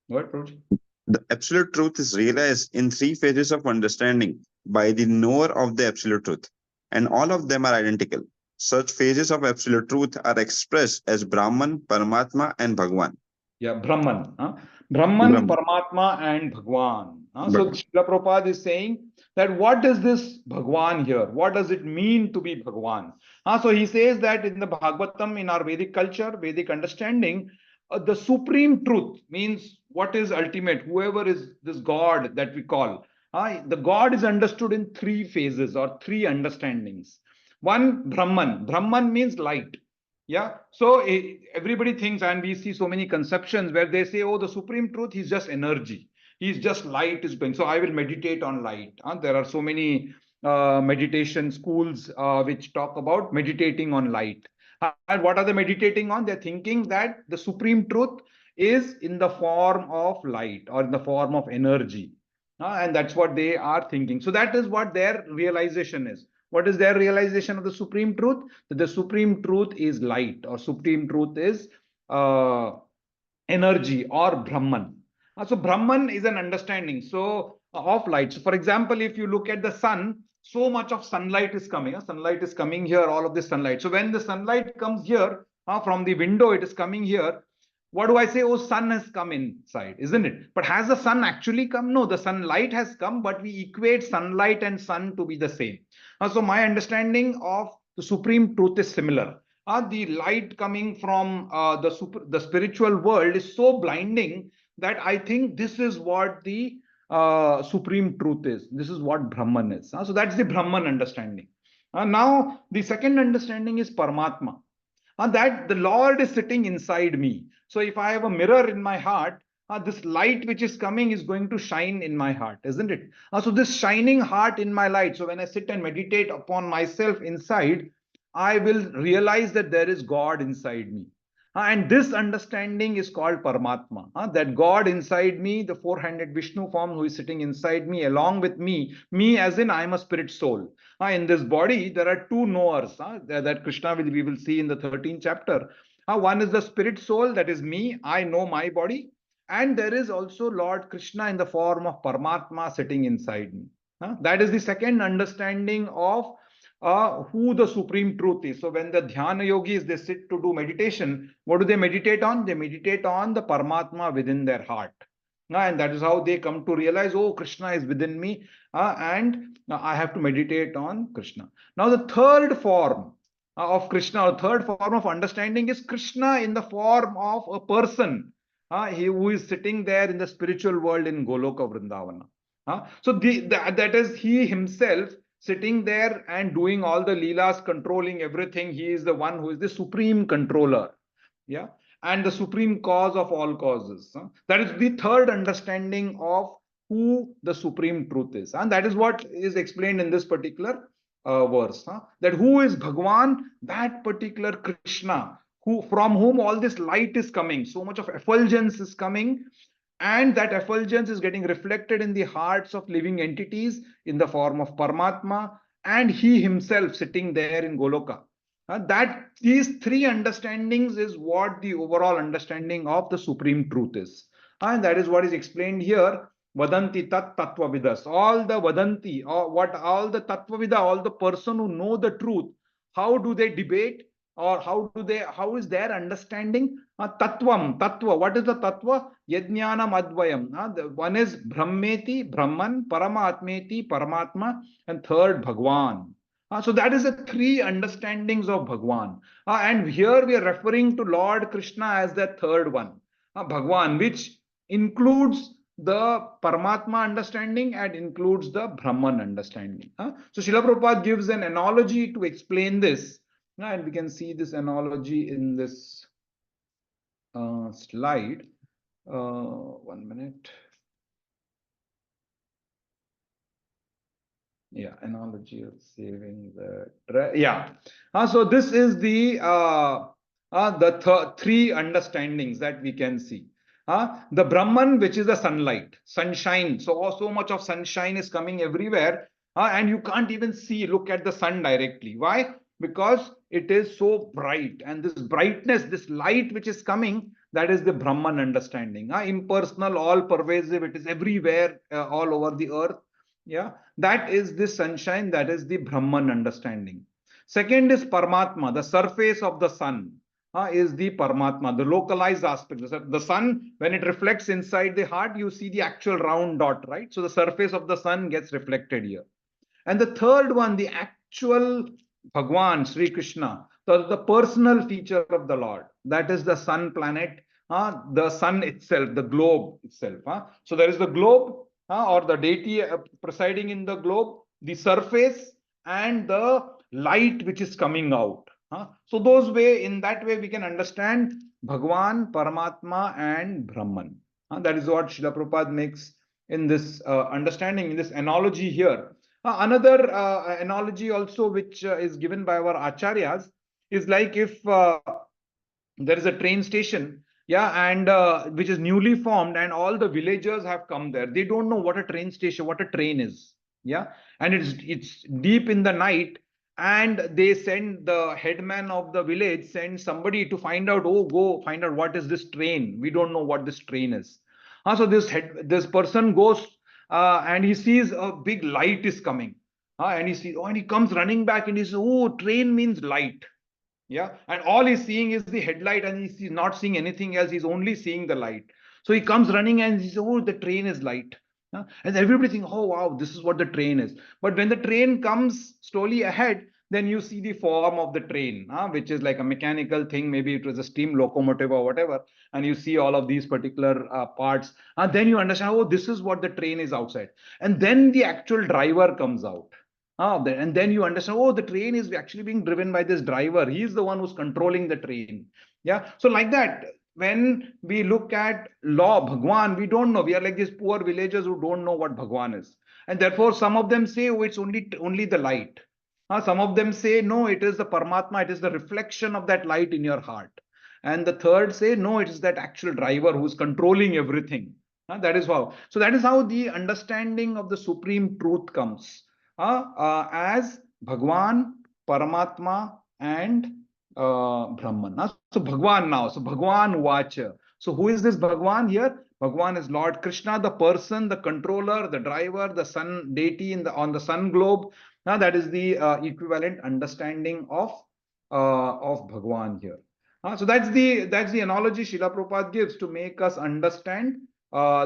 S1: What, Prabhuji?
S4: The absolute truth is realized in 3 phases of understanding by the knower of the absolute truth, and all of them are identical. Such phases of absolute truth are expressed as Brahman, Paramatma, and Bhagwan.
S1: Yeah, Brahman. Brahman, Paramatma, and Bhagwan. So Srila Prabhupada is saying that what is this Bhagwan here? What does it mean to be Bhagwan? So he says that in the Bhagavatam, in our Vedic culture, Vedic understanding, the supreme truth means what is ultimate, whoever is this God that we call. The God is understood in 3 phases or 3 understandings. One, Brahman. Brahman means light. Yeah. So everybody thinks, and we see so many conceptions where they say, oh, the supreme truth is just energy. He's just light is going. So I will meditate on light. There are so many meditation schools which talk about meditating on light. And what are they meditating on? They're thinking that the supreme truth is in the form of light or in the form of energy. And that's what they are thinking. So that is what their realization is. What is their realization of the supreme truth? That the supreme truth is light, or supreme truth is energy, or Brahman. So Brahman is an understanding of light. So for example, if you look at the sun, so much of sunlight is coming. Sunlight is coming here, all of this sunlight. So when the sunlight comes here from the window, it is coming here. What do I say? Oh, sun has come inside, isn't it? But has the sun actually come? No, the sunlight has come, but we equate sunlight and sun to be the same. So my understanding of the supreme truth is similar. the light coming from the spiritual world is so blinding that I think this is what the supreme truth is. This is what Brahman is. So that's the Brahman understanding. Now, the second understanding is Paramatma. That the Lord is sitting inside me. So if I have a mirror in my heart, this light which is coming is going to shine in my heart, isn't it? So this shining heart in my light. So when I sit and meditate upon myself inside, I will realize that there is God inside me. And this understanding is called Paramatma. That God inside me, the four-handed Vishnu form who is sitting inside me, along with me as in I am a spirit soul. In this body, there are two knowers that Krishna we will see in the 13th chapter. One is the spirit soul, that is me, I know my body. And there is also Lord Krishna in the form of Paramatma sitting inside me. That is the second understanding of who the supreme truth is. So when the dhyana yogis, they sit to do meditation, what do they meditate on? They meditate on the Paramatma within their heart. And that is how they come to realize, oh, Krishna is within me, and I have to meditate on Krishna. Now, the third form of Krishna, or third form of understanding, is Krishna in the form of a person, he who is sitting there in the spiritual world in Goloka Vrindavana. So that is he himself sitting there and doing all the leelas, controlling everything. He is the one who is the supreme controller. Yeah. And the supreme cause of all causes. That is the third understanding of who the supreme truth is. And that is what is explained in this particular verse. That who is Bhagwan, that particular Krishna, from whom all this light is coming, so much of effulgence is coming, and that effulgence is getting reflected in the hearts of living entities in the form of Paramatma, and he himself sitting there in Goloka. That these three understandings is what the overall understanding of the supreme truth is. And that is what is explained here. Vadanti tat tattvavidas. All the Vadanti, or what all the tattvavida, all the person who know the truth, how do they debate? Or how is their understanding? Tattva. What is the tattva? Yajnanam advayam. One is Brahmeti, Brahman, Paramatmeti, Paramatma, and third Bhagwan. So that is the three understandings of Bhagwan. And here we are referring to Lord Krishna as the third one, Bhagwan, which includes the Paramatma understanding and includes the Brahman understanding. So Srila Prabhupada gives an analogy to explain this. And we can see this analogy in this slide. 1 minute. Yeah, analogy of saving the so this is the three understandings that we can see. The Brahman, which is the sunlight, sunshine. So much of sunshine is coming everywhere, and you can't even look at the sun directly. Why? Because it is so bright, and this brightness, this light which is coming, that is the Brahman understanding. Impersonal, all pervasive, it is everywhere, all over the earth. Yeah, that is the sunshine, that is the Brahman understanding. Second is Paramatma, the surface of the sun is the Paramatma, the localized aspect. The sun, when it reflects inside the heart, you see the actual round dot, right? So the surface of the sun gets reflected here. And the third one, the actual Bhagwan, Sri Krishna, the personal feature of the Lord, that is the sun planet, the sun itself, the globe itself. So there is the globe, or the deity presiding in the globe, the surface, and the light which is coming out. So in that way we can understand Bhagwan, Paramatma, and Brahman. That is what Srila Prabhupada makes in this understanding, in this analogy here. Another analogy also which is given by our acharyas is like if there is a train station, and which is newly formed, and all the villagers have come there. They don't know what a train station, what a train is. And it's deep in the night, and they send the headman of the village, send somebody to find out, oh, go find out what is this train. We don't know what this train is. So this person goes, and he sees a big light is coming. And he comes running back, and he says, oh, train means light. And all he's seeing is the headlight, and he's not seeing anything else. He's only seeing the light. So he comes running and he says, oh, the train is light. And everybody thinks, oh wow, this is what the train is. But when the train comes slowly ahead, then you see the form of the train, which is like a mechanical thing. Maybe it was a steam locomotive or whatever, and you see all of these particular parts, and then you understand, oh, this is what the train is outside. And then the actual driver comes out. And then you understand, oh, the train is actually being driven by this driver. He's the one who's controlling the train. Yeah. So like that, when we look at law, Bhagwan, we don't know. We are like these poor villagers who don't know what Bhagwan is. And therefore, some of them say, oh, it's only the light. Some of them say, no, it is the Paramatma, it is the reflection of that light in your heart. And the third say, no, it is that actual driver who's controlling everything. That is how. So that is how the understanding of the supreme truth comes as Bhagwan, Paramatma, and Brahman. So Bhagwan now. So Bhagwan Vacha. So who is this Bhagwan here? Bhagwan is Lord Krishna, the person, the controller, the driver, the sun deity on the sun globe. Now that is the equivalent understanding of Bhagwan here. So that's the analogy Srila Prabhupada gives to make us understand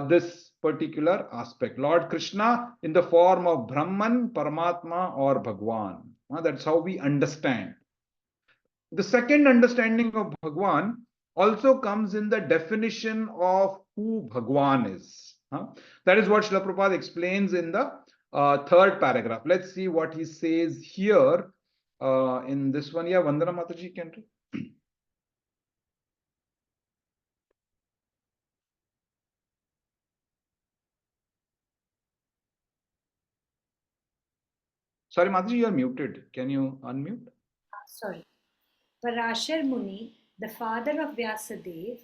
S1: this particular aspect. Lord Krishna in the form of Brahman, Paramatma, or Bhagwan. That's how we understand. The second understanding of Bhagwan also comes in the definition of who Bhagwan is. That is what Srila Prabhupada explains in the third paragraph. Let's see what he says here in this one. Yeah, Vandana Mataji, can you? Sorry, Mataji, you are muted. Can you unmute?
S6: Sorry. Parashar Muni, the father of Vyasadeva,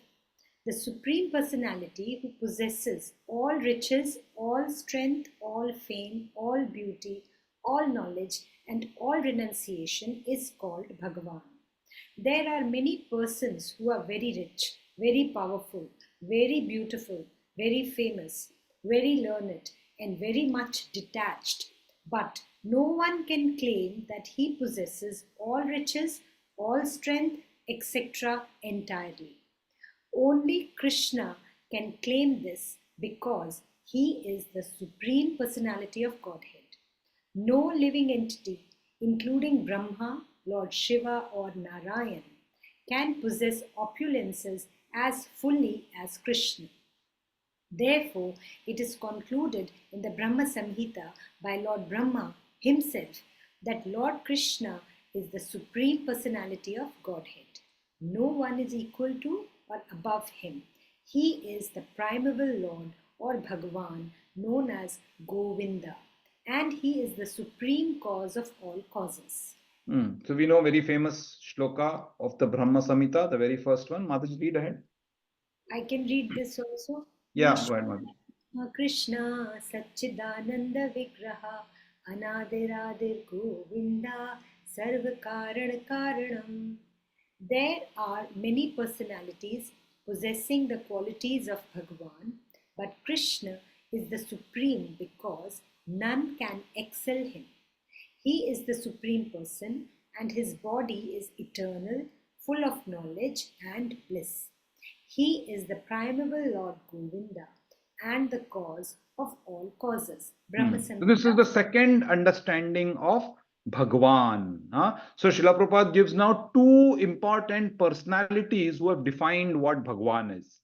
S6: the Supreme Personality who possesses all riches, all strength, all fame, all beauty, all knowledge, and all renunciation, is called Bhagavan. There are many persons who are very rich, very powerful, very beautiful, very famous, very learned, and very much detached, but no one can claim that he possesses all riches, all strength, etc. entirely. Only Krishna can claim this because he is the Supreme Personality of Godhead. No living entity, including Brahma, Lord Shiva, or Narayan, can possess opulences as fully as Krishna. Therefore, it is concluded in the Brahma Samhita by Lord Brahma himself that Lord Krishna is the Supreme Personality of Godhead. No one is equal to or above him. He is the primeval Lord or Bhagavan, known as Govinda, and he is the supreme cause of all causes.
S1: So we know very famous shloka of the Brahma Samhita, the very first one. Mataji, read ahead.
S6: I can read this also.
S1: Yeah, go ahead, Mataji.
S6: Krishna Satchidananda Vigraha Anadiradir Govinda Sarva Karan Karanam. There are many personalities possessing the qualities of Bhagavan, but Krishna is the supreme because none can excel him. He is the supreme person and his body is eternal, full of knowledge and bliss. He is the primeval Lord Govinda and the cause of all causes.
S1: So this is the second understanding of Bhagwan. So Srila Prabhupada gives now two important personalities who have defined what Bhagwan is.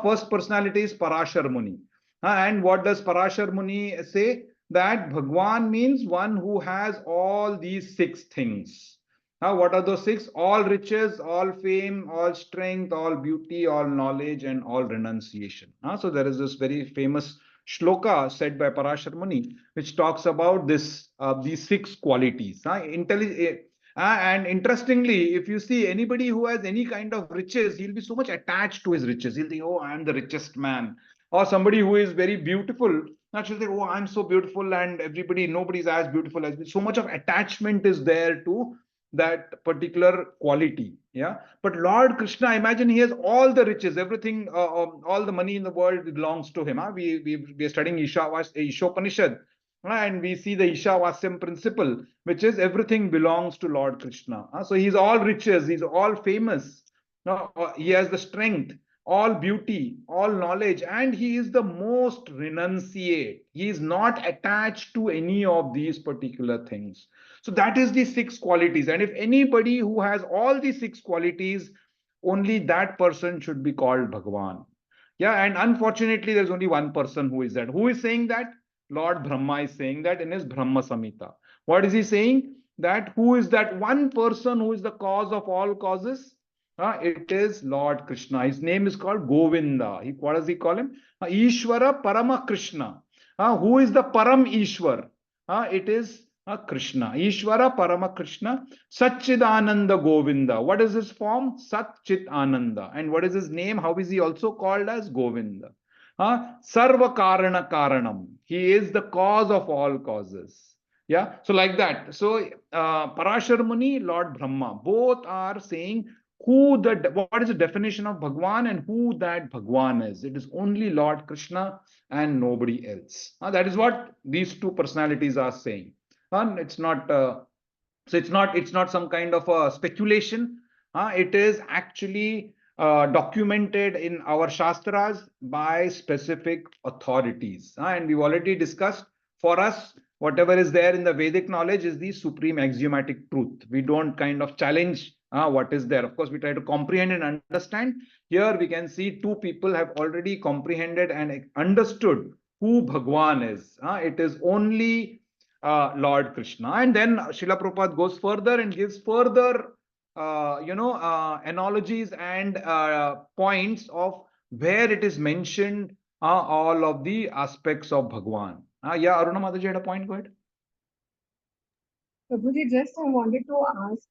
S1: First personality is Parashar Muni. And what does Parashar Muni say? That Bhagwan means one who has all these six things. What are those six? All riches, all fame, all strength, all beauty, all knowledge, and all renunciation. So there is this very famous shloka said by Parashar Muni, which talks about this these six qualities. And interestingly, if you see anybody who has any kind of riches, he'll be so much attached to his riches. He'll think, oh, I'm the richest man. Or somebody who is very beautiful, naturally, oh, I'm so beautiful, and nobody's as beautiful as me. So much of attachment is there to that particular quality. Yeah. But Lord Krishna, imagine he has all the riches, everything, all the money in the world belongs to him. We are studying Ishopanishad, and we see the Ishavasyam principle, which is everything belongs to Lord Krishna. So he's all riches, he's all famous. He has the strength. all beauty, all knowledge, and he is the most renunciate. He is not attached to any of these particular things. So that is the 6 qualities. And if anybody who has all the 6 qualities, only that person should be called Bhagavan. Yeah, and unfortunately, there's only one person who is that. Who is saying that? Lord Brahma is saying that in his Brahma Samhita. What is he saying? That who is that one person who is the cause of all causes? It is Lord Krishna. His name is called Govinda. What does he call him? Ishvara Parama Krishna. Who is the Param Ishwar? It is Krishna. Ishvara Parama Krishna. Satchidananda Govinda. What is his form? Satchit Ananda. And what is his name? How is he also called as Govinda? Sarva Karana Karanam. He is the cause of all causes. Yeah. So like that. So Parashar Muni, Lord Brahma, both are saying what is the definition of Bhagwan and who that Bhagwan is. It is only Lord Krishna and nobody else. That is what these 2 personalities are saying. It's not so it's not some kind of a speculation. It is actually documented in our Shastras by specific authorities. And we've already discussed, for us, whatever is there in the Vedic knowledge is the supreme axiomatic truth. We don't kind of challenge what is there. Of course, we try to comprehend and understand. Here we can see 2 people have already comprehended and understood who Bhagwan is. It is only Lord Krishna. And then Srila Prabhupada goes further and gives further analogies and points of where it is mentioned all of the aspects of Bhagwan. Yeah, Aruna Mataji had a point. Go ahead.
S3: Prabhuji, just I wanted to ask,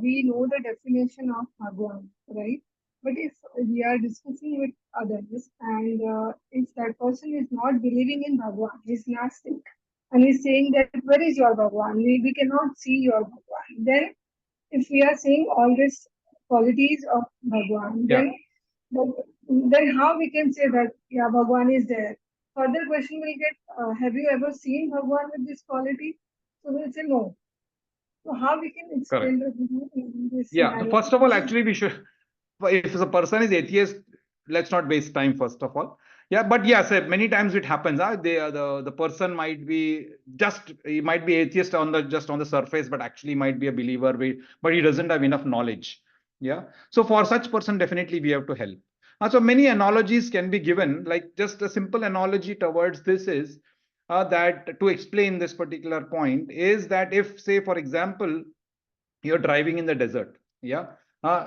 S3: we know the definition of Bhagwan, right? But if we are discussing with others and if that person is not believing in Bhagwan, he's Gnostic, and he's saying that where is your Bhagwan? We cannot see your Bhagwan. Then if we are saying all these qualities of Bhagwan, then how we can say that, yeah, Bhagwan is there? Further question will get, have you ever seen Bhagwan with this quality? So we'll say no. So how we can explain this
S1: Yeah,
S3: scenario?
S1: first of all, actually, we should, if a person is atheist, let's not waste time, first of all. Yeah, but yes, many times it happens. The person might be he might be atheist just on the surface, but actually might be a believer, but he doesn't have enough knowledge. Yeah, so for such person, definitely we have to help. So many analogies can be given, like just a simple analogy towards this is that to explain this particular point is that if, say, for example, you're driving in the desert, yeah,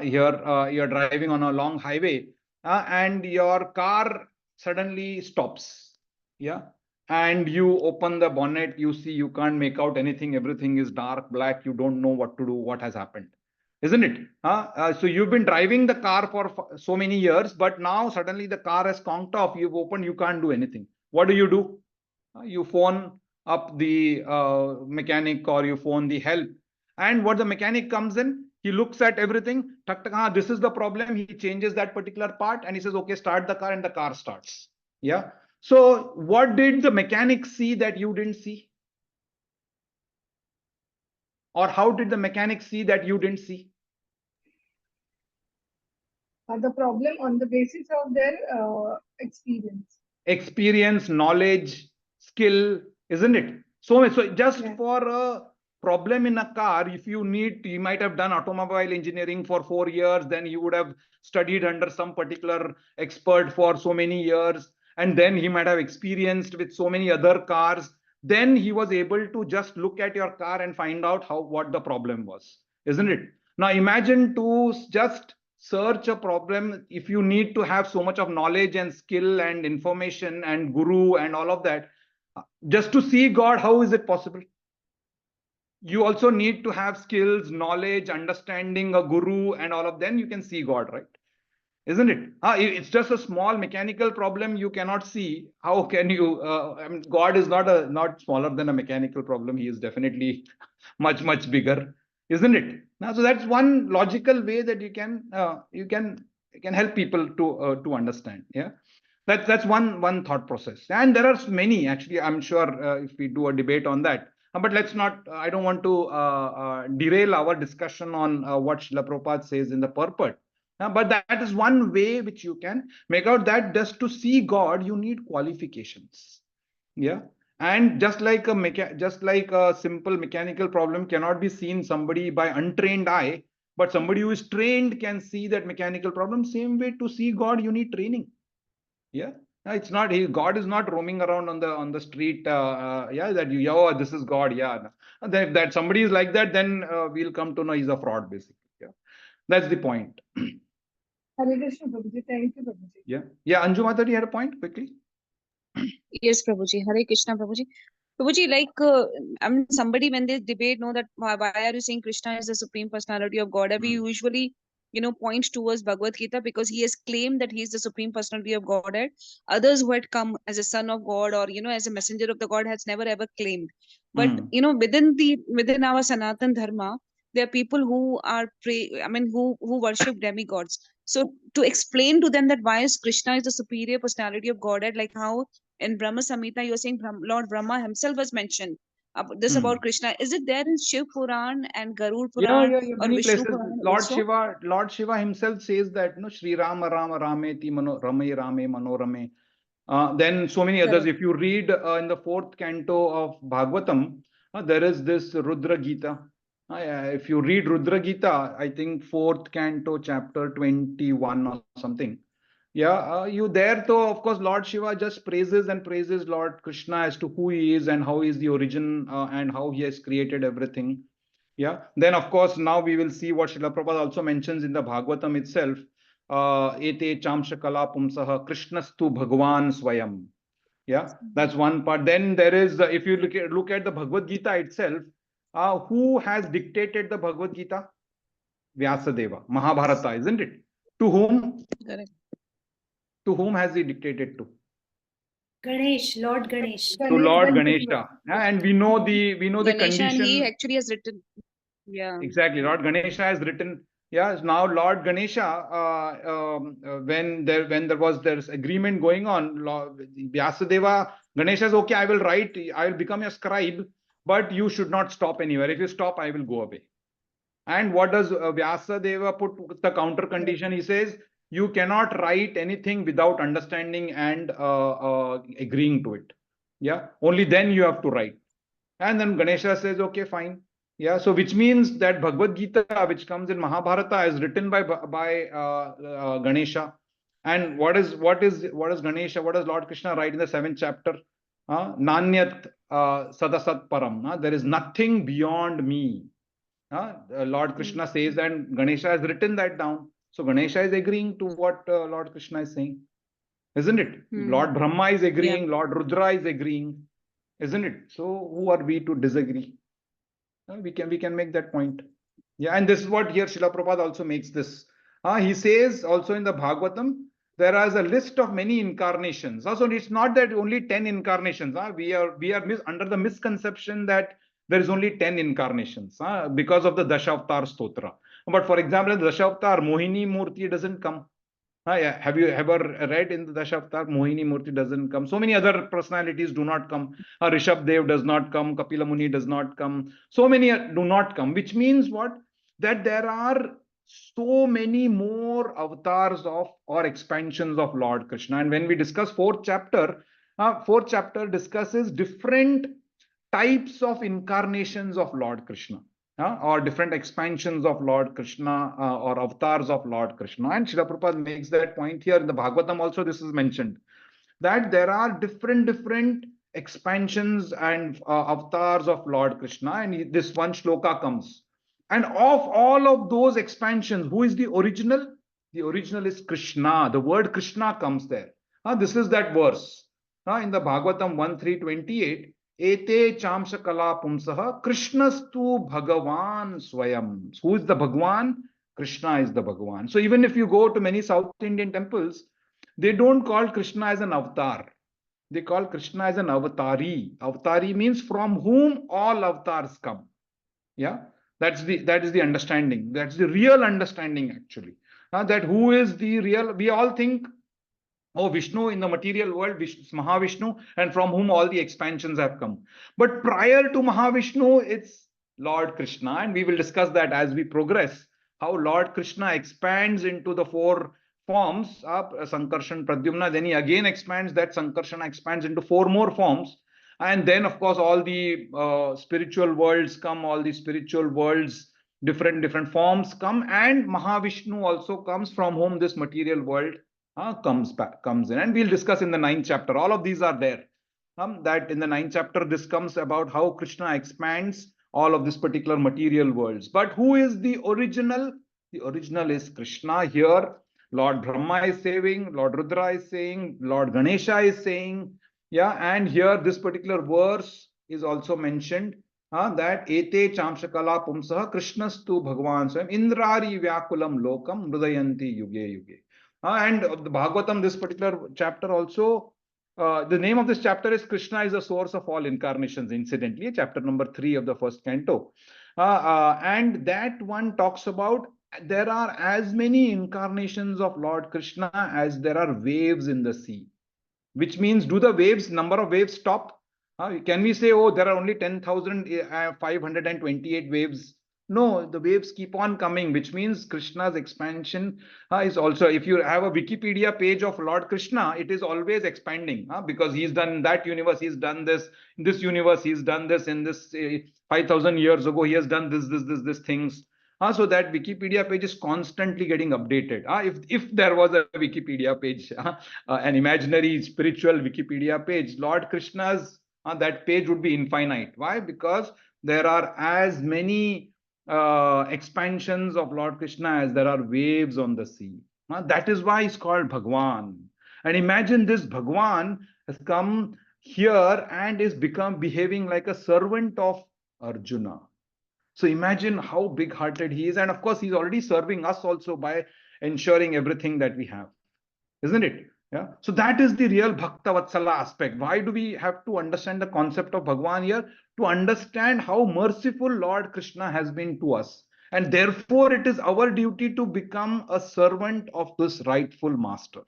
S1: you're driving on a long highway, and your car suddenly stops, yeah, and you open the bonnet, you see you can't make out anything, everything is dark black, you don't know what to do, what has happened, isn't it? So you've been driving the car for so many years, but now suddenly the car has conked off, you've opened, you can't do anything. What do? You phone up the mechanic, or you phone the help. And what the mechanic comes in, he looks at everything, this is the problem, he changes that particular part and he says, okay, start the car, and the car starts. Yeah. So what did the mechanic see that you didn't see? Or how did the mechanic see that you didn't see?
S3: The problem on the basis of their
S1: experience, knowledge, skill, isn't it? So just for a problem in a car, if you might have done automobile engineering for 4 years, then you would have studied under some particular expert for so many years, and then he might have experienced with so many other cars. Then he was able to just look at your car and find out what the problem was, isn't it? Now imagine to just search a problem, if you need to have so much of knowledge and skill and information and guru and all of that, just to see God, how is it possible? You also need to have skills, knowledge, understanding, a guru and all of them, you can see God, right? Isn't it? It's just a small mechanical problem you cannot see. How can you? I mean, God is not smaller than a mechanical problem. He is definitely much bigger, isn't it? Now, so that's one logical way that you can help people to understand. Yeah, that's one thought process, and there are many actually. I'm sure if we do a debate on that. But let's not. I don't want to derail our discussion on what Srila Prabhupada says in the purport. But that is one way which you can make out that just to see God, you need qualifications. Yeah. And just like a simple mechanical problem cannot be seen somebody by untrained eye, but somebody who is trained can see that mechanical problem. Same way, to see God, you need training. Yeah. It's not God is not roaming around on the street. Yeah, that oh, this is God. Yeah. Then if that somebody is like that, then we'll come to know he's a fraud, basically. Yeah. That's the point.
S3: Hare Krishna, Prabhuji. Thank you, Prabhuji.
S1: Yeah. Yeah. Anju Mataji had a point quickly.
S7: Yes, Prabhuji. Hare Krishna, Prabhuji. Prabhuji, I mean, somebody when they debate, know that why are you saying Krishna is the supreme personality of God? We usually, point towards Bhagavad Gita because he has claimed that he is the supreme personality of Godhead. Others who had come as a son of God or as a messenger of the God has never ever claimed. But within our Sanatan Dharma, there are people who are who worship demigods. So to explain to them that why is Krishna is the superior personality of Godhead, like how in Brahma Samhita, you're saying Lord Brahma himself was mentioned. This about Krishna. Is it there in Shiv Puran and Garud Puran
S1: Yeah.
S7: or
S1: Many
S7: Vishnu
S1: places.
S7: Puran
S1: Lord
S7: also?
S1: Shiva himself says that, Shri Rama Rama Rameti Rame Rame Manorame. Then so many others.
S7: Correct.
S1: If you read in the 4th canto of Bhagavatam, there is this Rudra Gita. If you read Rudra Gita, I think 4th canto, chapter 21 or something. Yeah, you there, though, of course, Lord Shiva just praises and praises Lord Krishna as to who he is and how he is the origin and how he has created everything. Yeah. Then, of course, now we will see what Srila Prabhupada also mentions in the Bhagavatam itself. Ete chamshakala pumsaha Krishnastu Bhagwan Swayam. Yeah, that's one part. Then there is, if you look at the Bhagavad Gita itself, who has dictated the Bhagavad Gita? Vyasadeva, Mahabharata, isn't it? To whom?
S7: Correct.
S1: To whom has he dictated to?
S6: Ganesh, Lord Ganesh.
S1: To Lord Ganesha. And we know the
S7: Ganesha, and he
S1: condition.
S7: actually has written. Yeah.
S1: Exactly. Lord Ganesha has written. Yeah. Now Lord Ganesha, when there was this agreement going on, Vyasadeva, Ganesha says, okay, I will become your scribe, but you should not stop anywhere. If you stop, I will go away. And what does Vyasadeva put the counter condition? He says, you cannot write anything without understanding and agreeing to it. Yeah. Only then you have to write. And then Ganesha says, okay, fine. Yeah, so which means that Bhagavad Gita, which comes in Mahabharata, is written by Ganesha. And what is Ganesha? What does Lord Krishna write in the 7th chapter? Nanyat sadasat param. There is nothing beyond me. Lord Krishna says, and Ganesha has written that down. So Ganesha is agreeing to what Lord Krishna is saying, isn't it? Lord Brahma is agreeing, Lord Rudra is agreeing, isn't it? So who are we to disagree? We can make that point. Yeah, and this is what here Srila Prabhupada also makes this. He says also in the Bhagavatam, there is a list of many incarnations. Also, it's not that only 10 incarnations. We are under the misconception that there is only 10 incarnations because of the Dashavatar Stotra. But for example, in the Dashavatar, Mohini Murti doesn't come. Yeah. Have you ever read in the Dashavatar? Mohini Murti doesn't come. So many other personalities do not come. Rishabh Dev does not come. Kapila Muni does not come. So many do not come, which means what? That there are so many more avatars of or expansions of Lord Krishna. And when we discuss 4th chapter discusses different types of incarnations of Lord Krishna. Or different expansions of Lord Krishna or avatars of Lord Krishna. And Srila Prabhupada makes that point here in the Bhagavatam also this is mentioned, that there are different expansions and avatars of Lord Krishna, and this one shloka comes. And of all of those expansions, who is the original? The original is Krishna. The word Krishna comes there. This is that verse in the Bhagavatam 1.3.28. Ete chamshakala pumsaha Krishnastu Bhagavan Swayam. Who is the Bhagwan? Krishna is the Bhagwan. So even if you go to many South Indian temples, they don't call Krishna as an avatar. They call Krishna as an avatari. Avatari means from whom all avatars come. Yeah, that is the understanding. That's the real understanding actually. That who is the real? We all think, oh, Vishnu in the material world, Mahavishnu, and from whom all the expansions have come. But prior to Mahavishnu, it's Lord Krishna, and we will discuss that as we progress. how Lord Krishna expands into the four forms of Sankarshan, Pradyumna. Then he again expands that Sankarsana expands into four more forms. And then, of course, all the spiritual worlds come, all the spiritual worlds, different forms come, and Mahavishnu also comes, from whom this material world comes in. And we'll discuss in the 9th chapter. All of these are there. That in the 9th chapter, this comes about how Krishna expands all of this particular material worlds. But who is the original? The original is Krishna. Here, Lord Brahma is saying, Lord Rudra is saying, Lord Ganesha is saying, yeah, and here this particular verse is also mentioned, that ete chamshakala pumsah krishnastu bhagavan swayam indrari vyakulam lokam mrudayanti yuge yuge. And the Bhagavatam, this particular chapter also, the name of this chapter is Krishna is the source of all incarnations, incidentally, chapter number 3 of the first canto. And that one talks about there are as many incarnations of Lord Krishna as there are waves in the sea, which means, do the waves, number of waves stop? Can we say, oh, there are only 10,528 waves? No, the waves keep on coming, which means Krishna's expansion is also, if you have a Wikipedia page of Lord Krishna, it is always expanding, because he's done in that universe, he's done this, in this universe, he's done this, in this 5,000 years ago, he has done this things. So that Wikipedia page is constantly getting updated. If there was a Wikipedia page, an imaginary spiritual Wikipedia page, Lord Krishna's, that page would be infinite. Why? Because there are as many expansions of Lord Krishna as there are waves on the sea. That is why he's called Bhagwan. And imagine this Bhagwan has come here and is behaving like a servant of Arjuna. So imagine how big-hearted he is. And of course, he's already serving us also by ensuring everything that we have. Isn't it? Yeah. So that is the real Bhakta Vatsala aspect. Why do we have to understand the concept of Bhagwan here? To understand how merciful Lord Krishna has been to us. And therefore, it is our duty to become a servant of this rightful master.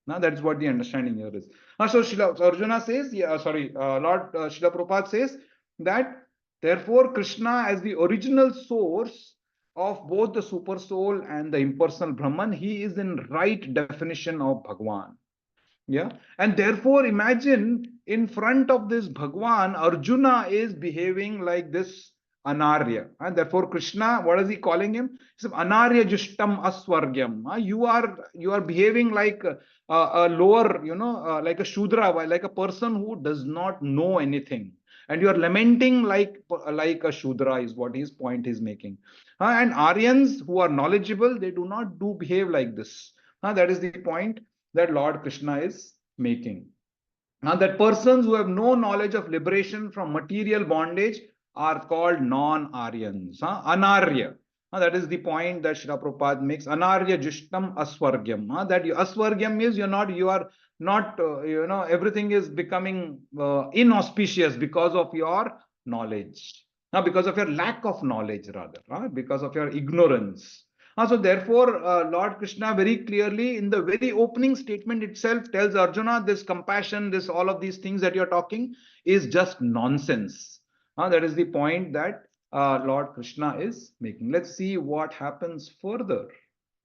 S1: Now, that's what the understanding here is. So Arjuna says, Lord Srila Prabhupada says that therefore, Krishna as the original source of both the super soul and the impersonal Brahman, he is in right definition of Bhagwan. Yeah. And therefore, imagine in front of this Bhagwan, Arjuna is behaving like this Anarya. And therefore, Krishna, what is he calling him? He says, Anarya Jushtam Aswargyam. You are behaving like a lower, like a Shudra, like a person who does not know anything. And you are lamenting like a Shudra is what his point is making. And Aryans who are knowledgeable, they do not behave like this. That is the point that Lord Krishna is making. Now, that persons who have no knowledge of liberation from material bondage are called non-Aryans, Anarya. That is the point that Srila Prabhupada makes. Anarya Jushtam Aswargyam. That Aswargyam is you are not, everything is becoming inauspicious because of your knowledge. Because of your lack of knowledge, rather, because of your ignorance. So therefore, Lord Krishna very clearly in the very opening statement itself tells Arjuna, this compassion, this all of these things that you're talking is just nonsense. That is the point that Lord Krishna is making. Let's see what happens further.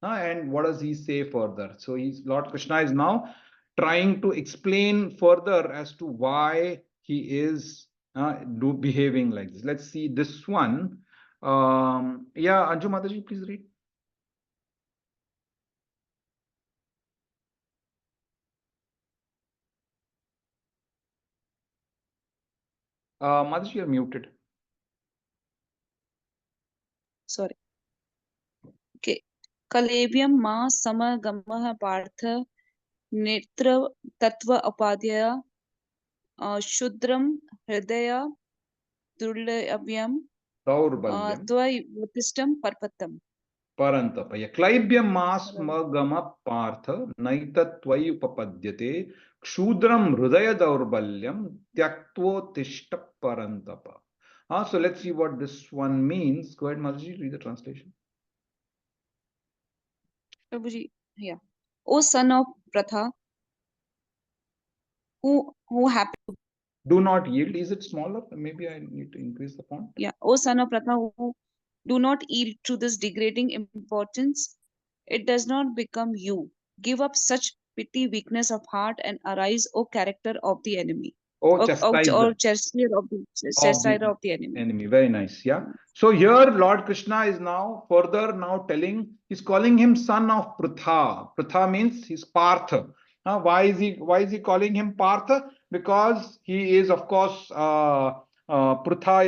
S1: And what does he say further? So Lord Krishna is now trying to explain further as to why he is behaving like this. Let's see this one. Yeah, Anju Mataji, please read. Mataji, you're muted.
S7: Sorry. Okay. Kalevyam ma samagamah partha netra tattva apadhyaya shudram hridaya durlavyam dvaivatistam parpatam.
S1: Parantapaya. Klaibyam masmagama partha naitatvai upapadyate kshudram hridaya daurbalyam tyaktvo tishta parantapa. So let's see what this one means. Go ahead, Mataji, read the translation.
S7: Prabhuji, yeah. O son of Pratha, who happened to
S1: do not yield. Is it smaller? Maybe I need to increase the font.
S7: Yeah. O son of Pratha, Do not yield to this degrading importance. It does not become you. Give up such petty weakness of heart and arise, O character of the enemy,
S1: Oh,
S7: or
S1: chastiser
S7: chastiser
S1: of the
S7: of the enemy.
S1: enemy. Very nice. Yeah. So here Lord Krishna is now further now telling, he's calling him son of Pritha. Pritha means he's Partha. Why is he calling him Partha? Because he is, of course, Pritha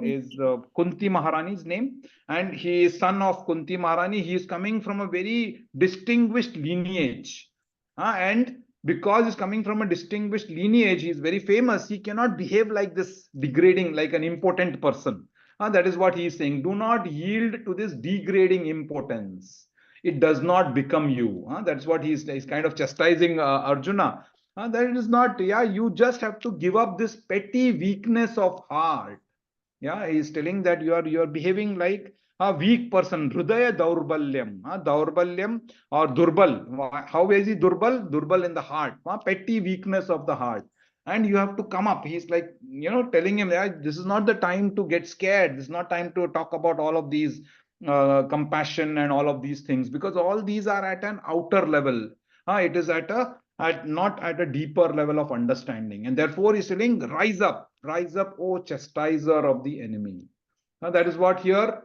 S1: is Kunti Maharani's name, and he is son of Kunti Maharani. He is coming from a very distinguished lineage. And because he's coming from a distinguished lineage, he's very famous, he cannot behave like this, degrading, like an impotent person. That is what he is saying. Do not yield to this degrading importance. It does not become you. That's what he's kind of chastising Arjuna. That it is not, yeah, you just have to give up this petty weakness of heart. Yeah, he is telling that you are behaving like a weak person. Hridaya daurbalyam. Daurbalyam or durbal. How is he durbal? Durbal in the heart. Petty weakness of the heart. And you have to come up. He's like, telling him, yeah, this is not the time to get scared. This is not time to talk about all of these compassion and all of these things, because all these are at an outer level. It is not at a deeper level of understanding. And therefore he's telling, rise up, O chastiser of the enemy. That is what here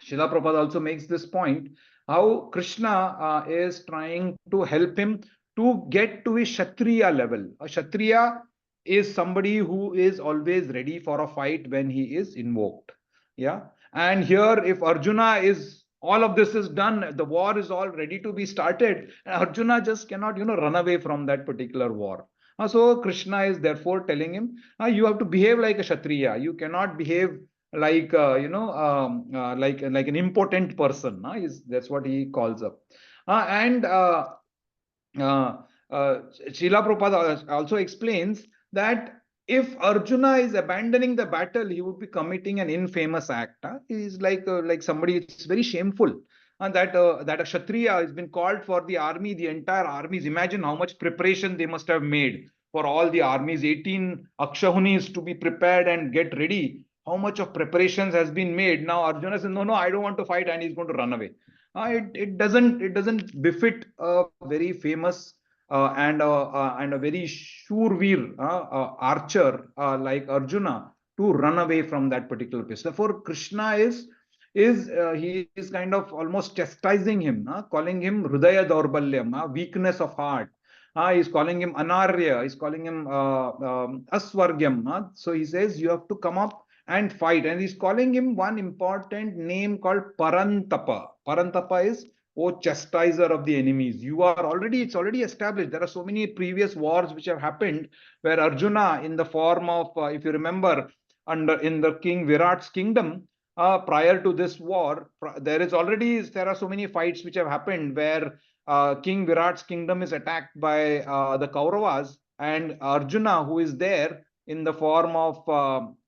S1: Srila Prabhupada also makes this point, how Krishna is trying to help him to get to a Kshatriya level. A Kshatriya is somebody who is always ready for a fight when he is invoked. Yeah. And here, if Arjuna is, all of this is done, the war is all ready to be started, and Arjuna just cannot, run away from that particular war. So Krishna is therefore telling him, you have to behave like a Kshatriya. You cannot behave like like an impotent person. That's what he calls up. And Srila Prabhupada also explains that if Arjuna is abandoning the battle, he would be committing an infamous act. He is like somebody. It's very shameful. That a Kshatriya has been called for the army, the entire armies. Imagine how much preparation they must have made for all the armies. 18 Akshahunis to be prepared and get ready. How much of preparations has been made? Now Arjuna says, no, I don't want to fight, and he's going to run away. It doesn't befit a very famous and a very shurveer archer like Arjuna to run away from that particular place. Therefore, Krishna he is kind of almost chastising him, calling him Hridaya Daurbalyam, weakness of heart. He's calling him Anarya. He's calling him Aswargyam. So he says you have to come up and fight. And he's calling him one important name called Parantapa. Parantapa is, O chastiser of the enemies. It's already established. There are so many previous wars which have happened where Arjuna, in the form of, if you remember, in the King Virat's kingdom, prior to this war, there are so many fights which have happened where King Virat's kingdom is attacked by the Kauravas, and Arjuna, who is there in the form of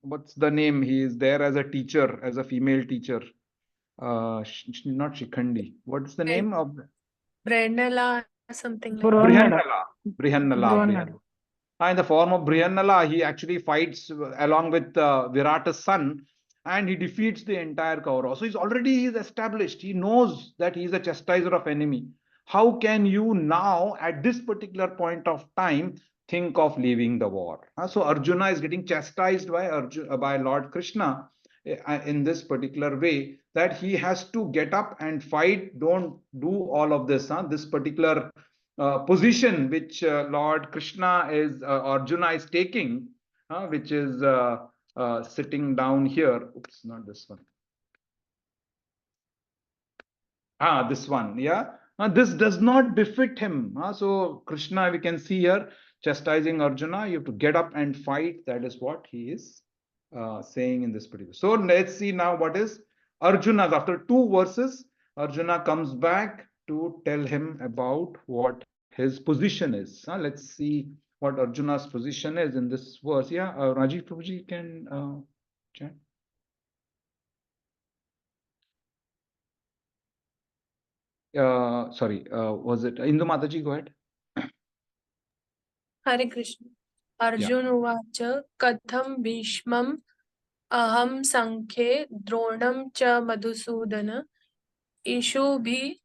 S1: what's the name? He is there as a teacher, as a female teacher. Not Shikhandi. What's the name of
S2: Brandala, something like
S1: Brihannala?
S5: Brihannala.
S1: In the form of Brihannala, he actually fights along with Virata's son, and he defeats the entire Kaurava. So he's established. He knows that he is a chastiser of enemy. How can you now, at this particular point of time, think of leaving the war? So Arjuna is getting chastised by Lord Krishna in this particular way, that he has to get up and fight. Don't do all of this. This particular position which Lord Krishna is, Arjuna is taking, which is sitting down here. Oops, not this one. This one. Yeah. This does not befit him. So Krishna, we can see here, chastising Arjuna. You have to get up and fight. That is what he is saying in this particular. So let's see now what is Arjuna's. After 2 verses, Arjuna comes back to tell him about what his position is. Let's see what Arjuna's position is in this verse. Yeah, Rajiv Prabhuji can chat. Sorry, was it Indu Mataji? Go ahead.
S2: Hare Krishna. Arjun uvacha katham bhishmam aham sankhe dronam cha madhusudana ishubi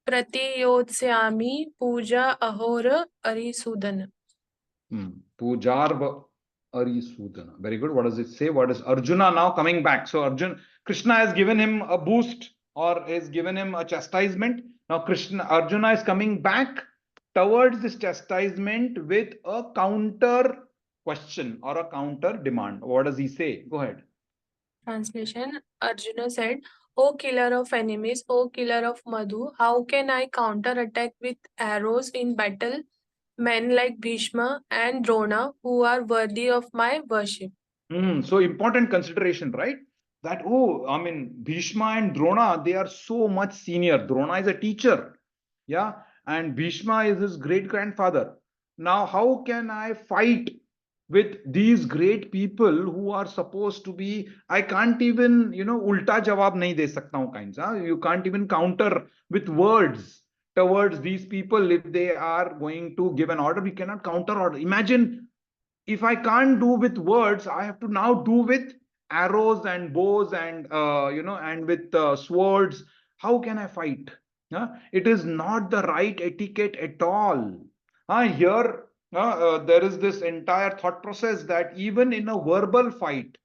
S2: pratiyotsyami puja ahora arisudana.
S1: Pujarva Arisudana. Very good. What does it say? What is Arjuna now coming back? So Krishna has given him a boost or has given him a chastisement. Now Arjuna is coming back towards this chastisement with a counter question or a counter demand. What does he say? Go ahead.
S2: Translation: Arjuna said, O killer of enemies, O killer of Madhu, how can I counterattack with arrows in battle men like Bhishma and Drona who are worthy of my worship?
S1: So important consideration, right? That, oh, I mean, Bhishma and Drona, they are so much senior. Drona is a teacher, yeah, and Bhishma is his great grandfather. Now, how can I fight with these great people who are supposed to be? I can't even, ulta jawab nahi de sakta hu kinds. You can't even counter with words towards these people if they are going to give an order. We cannot counter order. Imagine if I can't do with words, I have to now do with arrows and bows and and with swords. How can I fight? It is not the right etiquette at all. Here, there is this entire thought process that even in a verbal fight,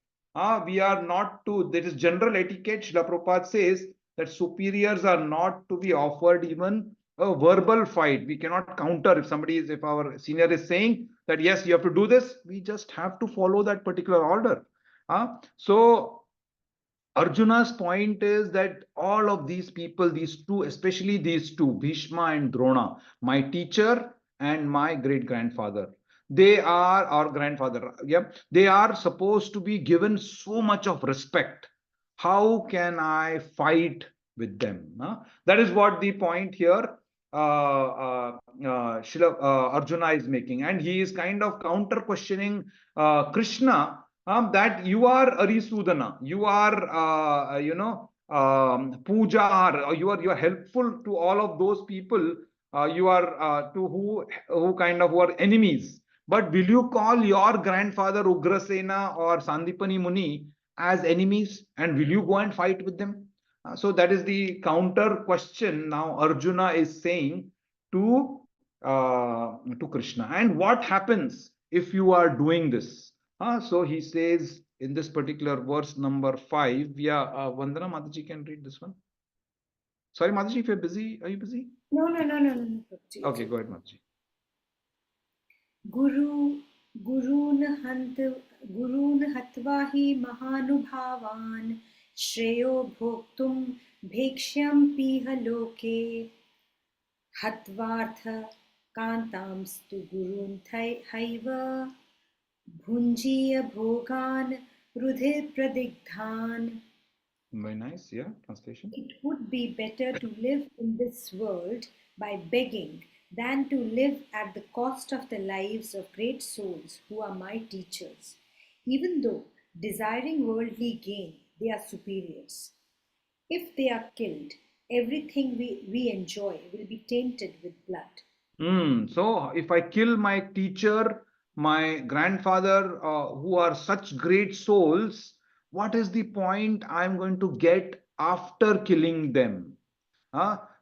S1: we are not to. There is general etiquette. Srila Prabhupada says that superiors are not to be offered even a verbal fight. We cannot counter if our senior is saying that yes, you have to do this, we just have to follow that particular order. So Arjuna's point is that all of these people, these two, especially these two, Bhishma and Drona, my teacher and my great grandfather, they are our grandfather. Yeah, they are supposed to be given so much of respect. How can I fight with them? That is what the point here Arjuna is making, and he is kind of counter questioning Krishna, that you are Arisudana, you are Puja, or you are helpful to all of those people, you are to who are enemies. But will you call your grandfather Ugrasena or Sandipani Muni as enemies, and will you go and fight with them? So that is the counter question now Arjuna is saying to Krishna. And what happens if you are doing this? So he says in this particular verse number 5. Yeah, Vandana Mataji can read this one. Sorry, Mataji, if you're busy, are you busy?
S6: No.
S1: Okay, go ahead, Mataji.
S6: गुरून् हत्वा हि महानुभावान् श्रेयो भोक्तुं भेक्ष्यम्पीह लोके हत्वार्थ कान्तांस्तु गुरून् have भुञ्जीय भोगान् रुधिरप्रदिग्धान्.
S1: Very nice. Yeah, translation.
S6: It would be better to live in this world by begging than to live at the cost of the lives of great souls who are my teachers. Even though desiring worldly gain, they are superiors. If they are killed, everything we enjoy will be tainted with blood.
S1: So if I kill my teacher, my grandfather, who are such great souls, what is the point I'm going to get after killing them?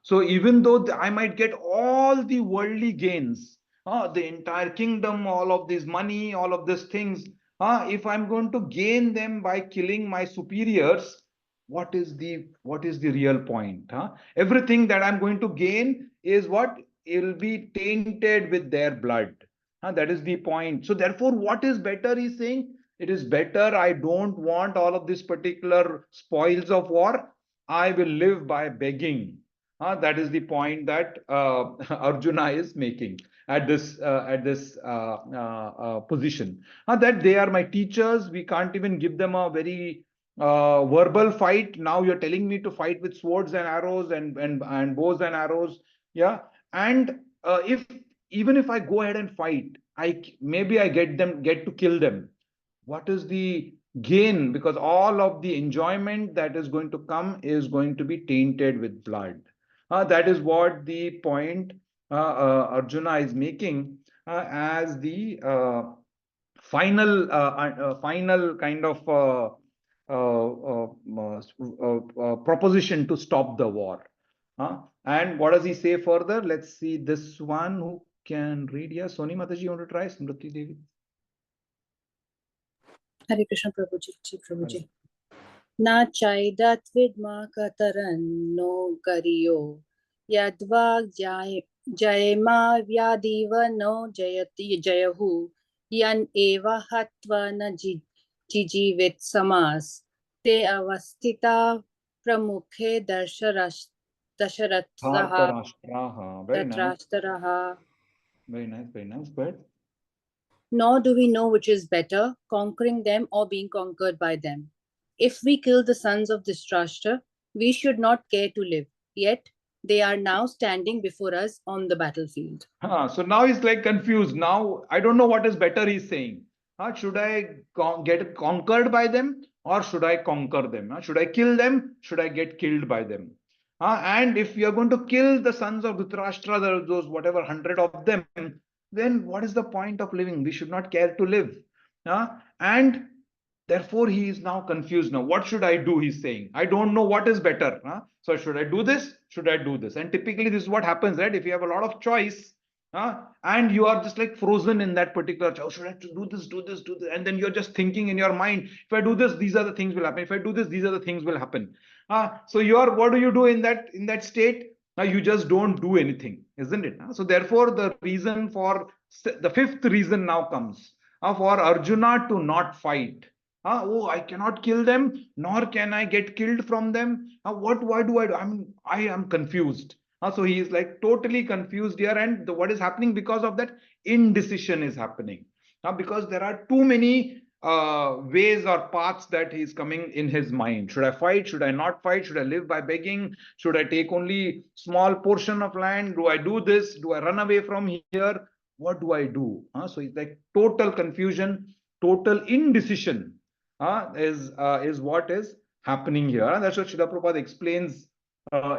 S1: So even though I might get all the worldly gains, the entire kingdom, all of this money, all of these things, if I'm going to gain them by killing my superiors, what is the real point? Everything that I'm going to gain is what? It'll be tainted with their blood. That is the point. So therefore, what is better? He's saying it is better. I don't want all of these particular spoils of war. I will live by begging. That is the point that Arjuna is making at this position. That they are my teachers. We can't even give them a very verbal fight. Now you're telling me to fight with swords and arrows and bows and arrows. Yeah, and even if I go ahead and fight, maybe I get to kill them. What is the gain? Because all of the enjoyment that is going to come is going to be tainted with blood. That is what the point Arjuna is making as the final kind of proposition to stop the war. And what does he say further? Let's see this one. Who can read? Yeah, Soni Mataji, you want to try? Smriti Devi.
S8: Hare Krishna Prabhuji, Prabhuji. Na chaidat vidma kataranno kariyo yadva jayema vyadiva no jayati jayahu yan eva hatva na jijivit samas te avastita pramukhe dasharatha
S1: Very nice.
S8: Very
S1: nice. Go ahead.
S8: Nor do we know which is better, conquering them or being conquered by them. If we kill the sons of Dhritarashtra, we should not care to live. Yet they are now standing before us on the battlefield.
S1: So now he's like confused. Now I don't know what is better, he's saying. Should I get conquered by them or should I conquer them? Should I kill them? Should I get killed by them? And if you are going to kill the sons of Dhritarashtra, those whatever 100 of them, then what is the point of living? We should not care to live. And therefore, he is now confused. Now, what should I do? He's saying, I don't know what is better. So, should I do this? Should I do this? And typically, this is what happens, right? If you have a lot of choice, and you are just like frozen in that particular choice, should I do this, do this, do this? And then you're just thinking in your mind, if I do this, these are the things will happen. If I do this, these are the things will happen. So, what do you do in that state? You just don't do anything, isn't it? So, therefore, the reason for the fifth reason now comes for Arjuna to not fight. Oh, I cannot kill them, nor can I get killed from them. Why do I do? I am confused. So he is like totally confused here, and what is happening because of that? Indecision is happening. Because there are too many ways or paths that is coming in his mind. Should I fight? Should I not fight? Should I live by begging? Should I take only small portion of land? Do I do this? Do I run away from here? What do I do? So it's like total confusion, total indecision is what is happening here. That's what Srila Prabhupada explains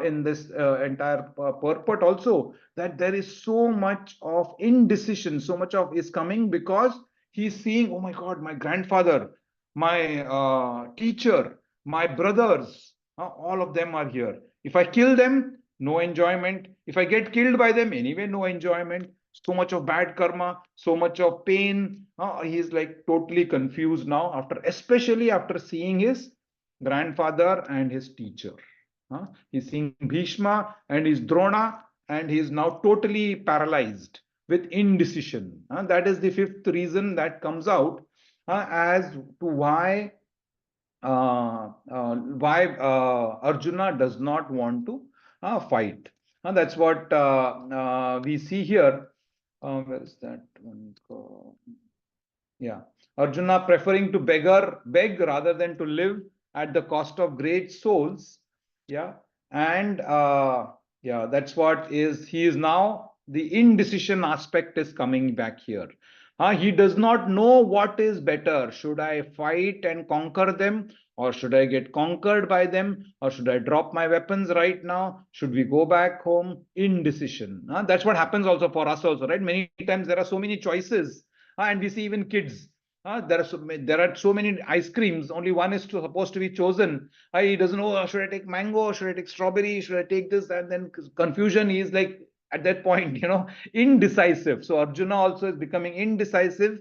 S1: in this entire purport also, that there is so much of indecision, so much of is coming because he's seeing, oh my God, my grandfather, my teacher, my brothers, all of them are here. If I kill them, no enjoyment. If I get killed by them, anyway, no enjoyment. So much of bad karma, so much of pain. He's like totally confused now, especially after seeing his grandfather and his teacher. He's seeing Bhishma and his Drona, and he is now totally paralyzed with indecision. That is the fifth reason that comes out as to why Arjuna does not want to fight. That's what we see here. Where is that one? Yeah, Arjuna preferring to beg rather than to live at the cost of great souls. Yeah, and yeah, that's what is. He is now, the indecision aspect is coming back here. He does not know what is better. Should I fight and conquer them, or should I get conquered by them, or should I drop my weapons right now? Should we go back home? Indecision. That's what happens also for us also, right? Many times there are so many choices, and we see even kids. There are so many ice creams. Only one is supposed to be chosen. He doesn't know, should I take mango? Should I take strawberry? Should I take this? And then confusion. He is like at that point, indecisive. So Arjuna also is becoming indecisive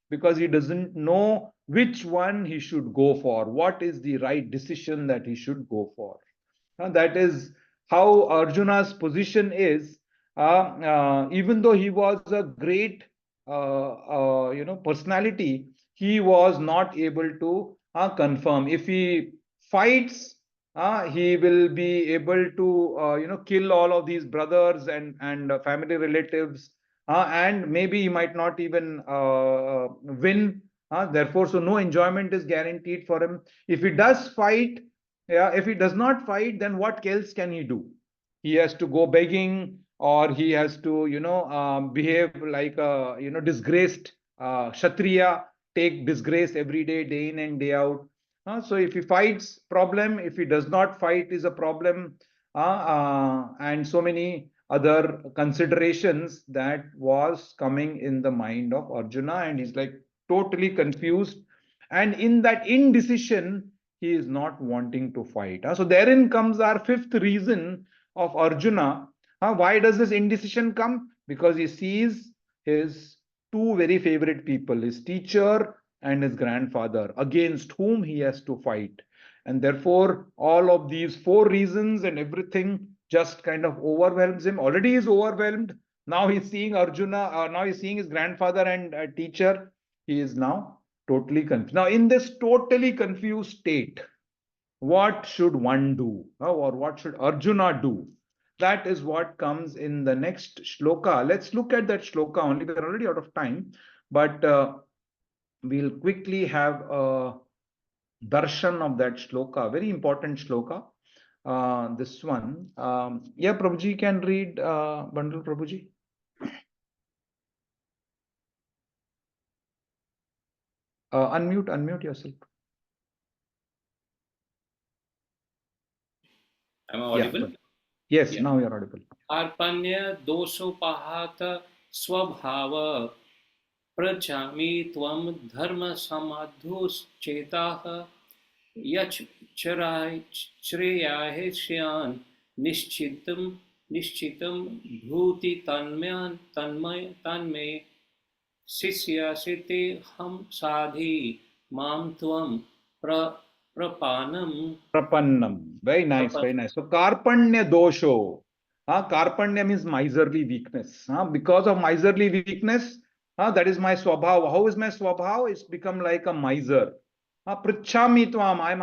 S1: because he doesn't know which one he should go for. What is the right decision that he should go for? That is how Arjuna's position is. Even though he was a great personality, he was not able to confirm. If he fights, he will be able to kill all of these brothers and family relatives, and maybe he might not even win. Therefore, so no enjoyment is guaranteed for him. If he does fight, if he does not fight, then what else can he do? He has to go begging, or he has to behave like a disgraced kshatriya, take disgrace every day, day in and day out. So if he fights, problem. If he does not fight, is a problem. And so many other considerations that was coming in the mind of Arjuna, and he's like totally confused. And in that indecision, he is not wanting to fight. So therein comes our fifth reason of Arjuna. Why does this indecision come? Because he sees his two very favorite people, his teacher and his grandfather, against whom he has to fight. And therefore, all of these four reasons and everything just kind of overwhelms him. Already he is overwhelmed. Now he's seeing Arjuna, now he's seeing his grandfather and teacher. He is now totally confused. Now, in this totally confused state, what should one do? Or what should Arjuna do? That is what comes in the next shloka. Let's look at that shloka only. We're already out of time, but we'll quickly have a darshan of that shloka, very important shloka. This one. Yeah, Prabhuji can read, Bundle Prabhuji. Unmute yourself.
S9: Am I audible?
S1: Yes, now you're audible.
S9: Arpanya dosopahat swabhava prachami tvam dharma samadhus chetah yach charai shreyahesyan nishchitam bhuti tanmay sisya site ham sadhi mam tvam prapannam.
S1: Very nice, very nice. So karpanya dosho. Karpanya means miserly weakness. Because of miserly weakness, that is my swabhav. How is my swabhav? It's become like a miser. Prichami tvam. I'm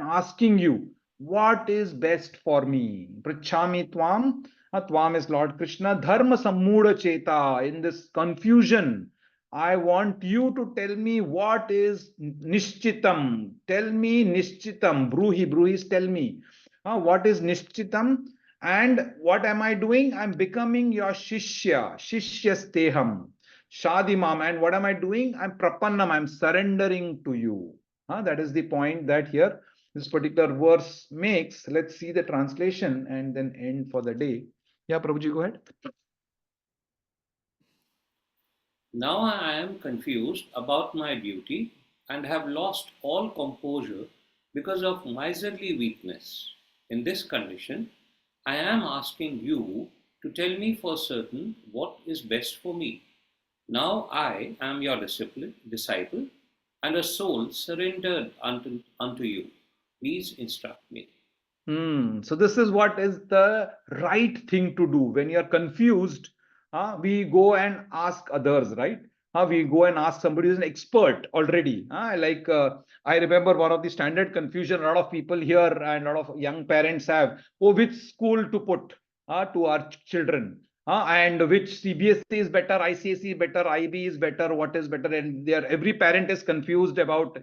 S1: asking you, what is best for me? Prichami tvam. Tvam is Lord Krishna. Dharma sammuda cheta. In this confusion, I want you to tell me what is nishchitam. Tell me nishchitam. Bruhis, tell me. What is nishchitam? And what am I doing? I'm becoming your shishya. Shishyasteham. Shadimam. And what am I doing? I'm prapannam. I'm surrendering to you. That is the point that here this particular verse makes. Let's see the translation and then end for the day. Yeah, Prabhuji, go ahead.
S9: Now I am confused about my duty and have lost all composure because of miserly weakness. In this condition, I am asking you to tell me for certain what is best for me. Now I am your disciple and a soul surrendered unto you. Please instruct me.
S1: So this is what is the right thing to do. When you're confused, we go and ask others, right? We go and ask somebody who's an expert already. I remember one of the standard confusion a lot of people here and a lot of young parents have, which school to put to our children. And which CBSE is better, ICSE is better, IB is better, what is better, and every parent is confused about,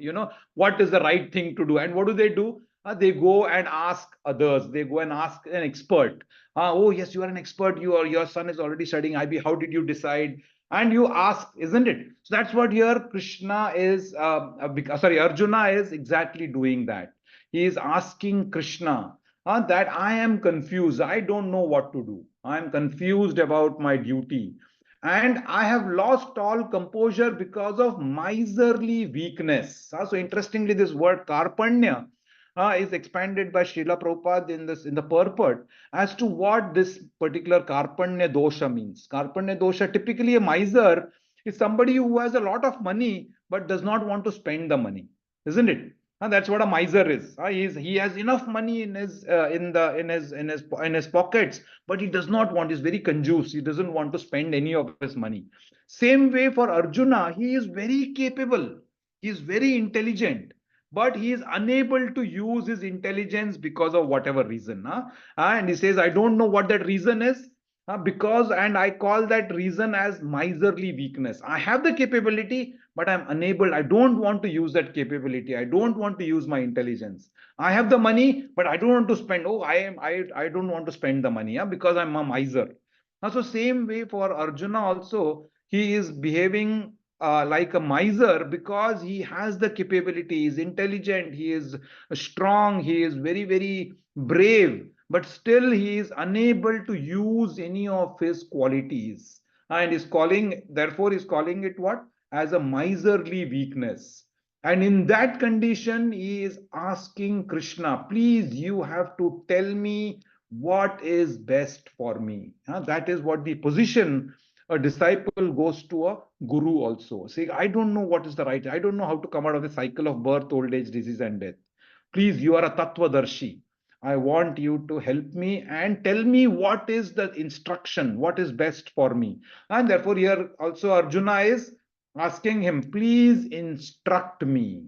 S1: what is the right thing to do. And what do? They go and ask others. They go and ask an expert. Oh yes, you are an expert. Your son is already studying IB. How did you decide? And you ask, isn't it? So that's what here Krishna is. Arjuna is exactly doing that. He is asking Krishna that I am confused. I don't know what to do. I am confused about my duty. And I have lost all composure because of miserly weakness. So interestingly, this word karpanya is expanded by Srila Prabhupada in the purport as to what this particular karpanya dosha means. Karpanya dosha, typically a miser is somebody who has a lot of money but does not want to spend the money, isn't it? That's what a miser is. He has enough money in his pockets, but he does not want. He's very conjuice. He doesn't want to spend any of his money. Same way for Arjuna, he is very capable. He is very intelligent, but he is unable to use his intelligence because of whatever reason. And he says, I don't know what that reason is. And I call that reason as miserly weakness. I have the capability, but I'm unable. I don't want to use that capability. I don't want to use my intelligence. I have the money, but I don't want to spend. I don't want to spend the money because I'm a miser. So same way for Arjuna also, he is behaving like a miser because he has the capability. He is intelligent. He is strong. He is very, very brave. But still he is unable to use any of his qualities, and therefore is calling it what? As a miserly weakness. And in that condition, he is asking Krishna, please, you have to tell me what is best for me. That is what the position a disciple goes to a guru also. Saying, I don't know what is the right, I don't know how to come out of the cycle of birth, old age, disease, and death. Please, you are a Tattvadarshi. I want you to help me and tell me what is the instruction, what is best for me. And therefore, here also Arjuna is asking him, please instruct me.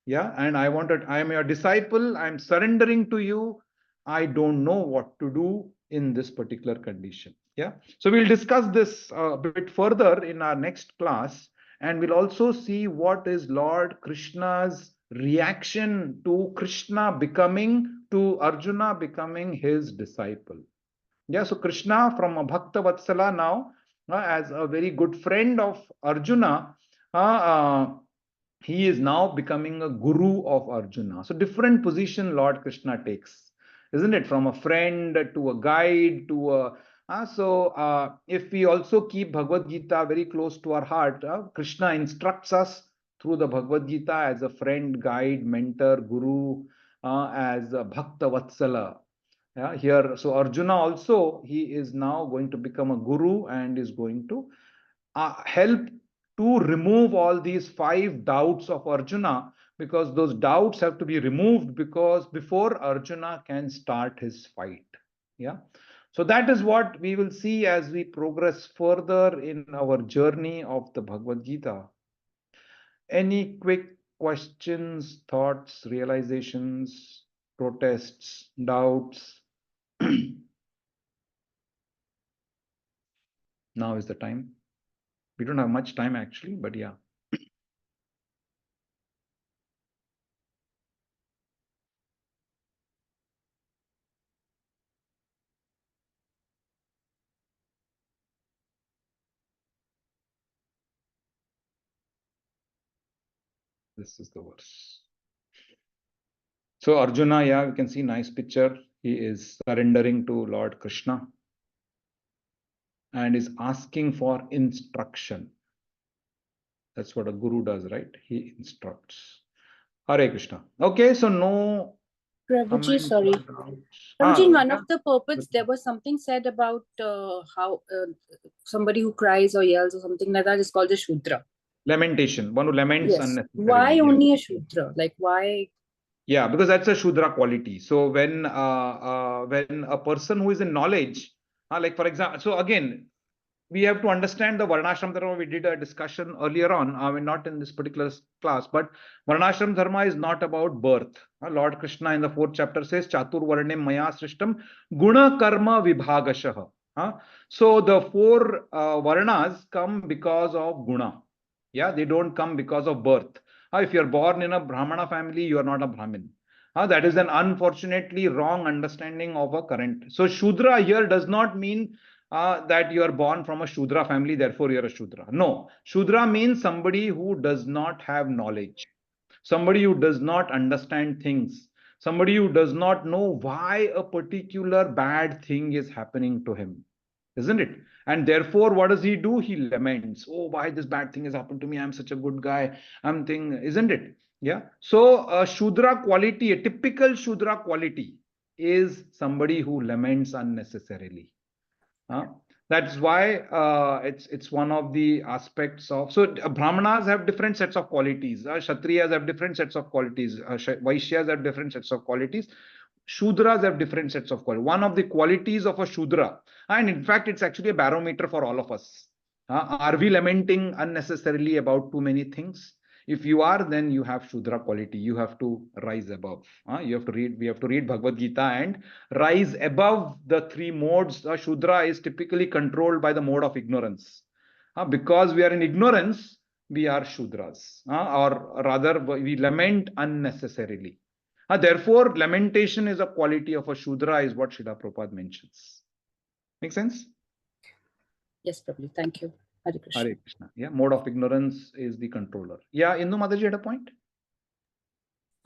S1: Yeah, and I am your disciple, I'm surrendering to you. I don't know what to do in this particular condition. Yeah, so we'll discuss this a bit further in our next class, and we'll also see what is Lord Krishna's reaction to Arjuna becoming his disciple. Yeah, so Krishna from a Bhakta Vatsala now, as a very good friend of Arjuna, he is now becoming a guru of Arjuna. So different position Lord Krishna takes, isn't it? From a friend to a guide to a if we also keep Bhagavad Gita very close to our heart, Krishna instructs us through the Bhagavad Gita as a friend, guide, mentor, guru, as a Bhakta Vatsala. Yeah, here, so Arjuna also, he is now going to become a guru and is going to help to remove all these 5 doubts of Arjuna, because those doubts have to be removed because before Arjuna can start his fight. Yeah. So that is what we will see as we progress further in our journey of the Bhagavad Gita. Any quick questions, thoughts, realizations, protests, doubts? Now is the time. We don't have much time actually, but yeah. This is the verse. So Arjuna, yeah, we can see nice picture. He is surrendering to Lord Krishna and is asking for instruction. That's what a guru does, right? He instructs. Hare Krishna. Okay, so no
S8: Prabhuji,
S1: comments or
S8: sorry.
S1: doubts.
S8: Prabhuji, in one
S1: Yeah.
S8: of the purports, there was something said about how somebody who cries or yells or something like that is called a Shudra.
S1: Lamentation. One who laments
S8: Yes.
S1: unnecessarily.
S8: Why
S1: Yeah.
S8: only a Shudra? Like, why?
S1: Yeah, because that's a Shudra quality. So when a person who is in knowledge, like for example, so again, we have to understand the Varnashram Dharma. We did a discussion earlier on, I mean, not in this particular class, but Varnashram Dharma is not about birth. Lord Krishna in the 4th chapter says, Chatur Varnem Maya Srishtam Guna Karma Vibhagashah. So the 4 Varnas come because of Guna. Yeah, they don't come because of birth. If you're born in a Brahmana family, you are not a Brahmin. That is an unfortunately wrong understanding of a current. So Shudra here does not mean that you are born from a Shudra family, therefore you're a Shudra. No, Shudra means somebody who does not have knowledge, somebody who does not understand things, somebody who does not know why a particular bad thing is happening to him, isn't it? And therefore, what does he do? He laments, oh, why this bad thing has happened to me? I'm such a good guy. I'm thinking, isn't it? Yeah. So a Shudra quality, a typical Shudra quality is somebody who laments unnecessarily. That's why it's one of the aspects of. So Brahmanas have different sets of qualities. Kshatriyas have different sets of qualities. Vaishyas have different sets of qualities. Shudras have different sets of qualities. One of the qualities of a Shudra, and in fact, it's actually a barometer for all of us. Are we lamenting unnecessarily about too many things? If you are, then you have Shudra quality. You have to rise above. We have to read Bhagavad Gita and rise above the 3 modes. Shudra is typically controlled by the mode of ignorance. Because we are in ignorance, we are Shudras. Or rather, we lament unnecessarily. Therefore, lamentation is a quality of a Shudra, is what Srila Prabhupada mentions. Make sense?
S8: Yes, Prabhuji. Thank you. Hare Krishna.
S1: Hare Krishna. Yeah, mode of ignorance is the controller. Yeah, Indu Mataji had a point?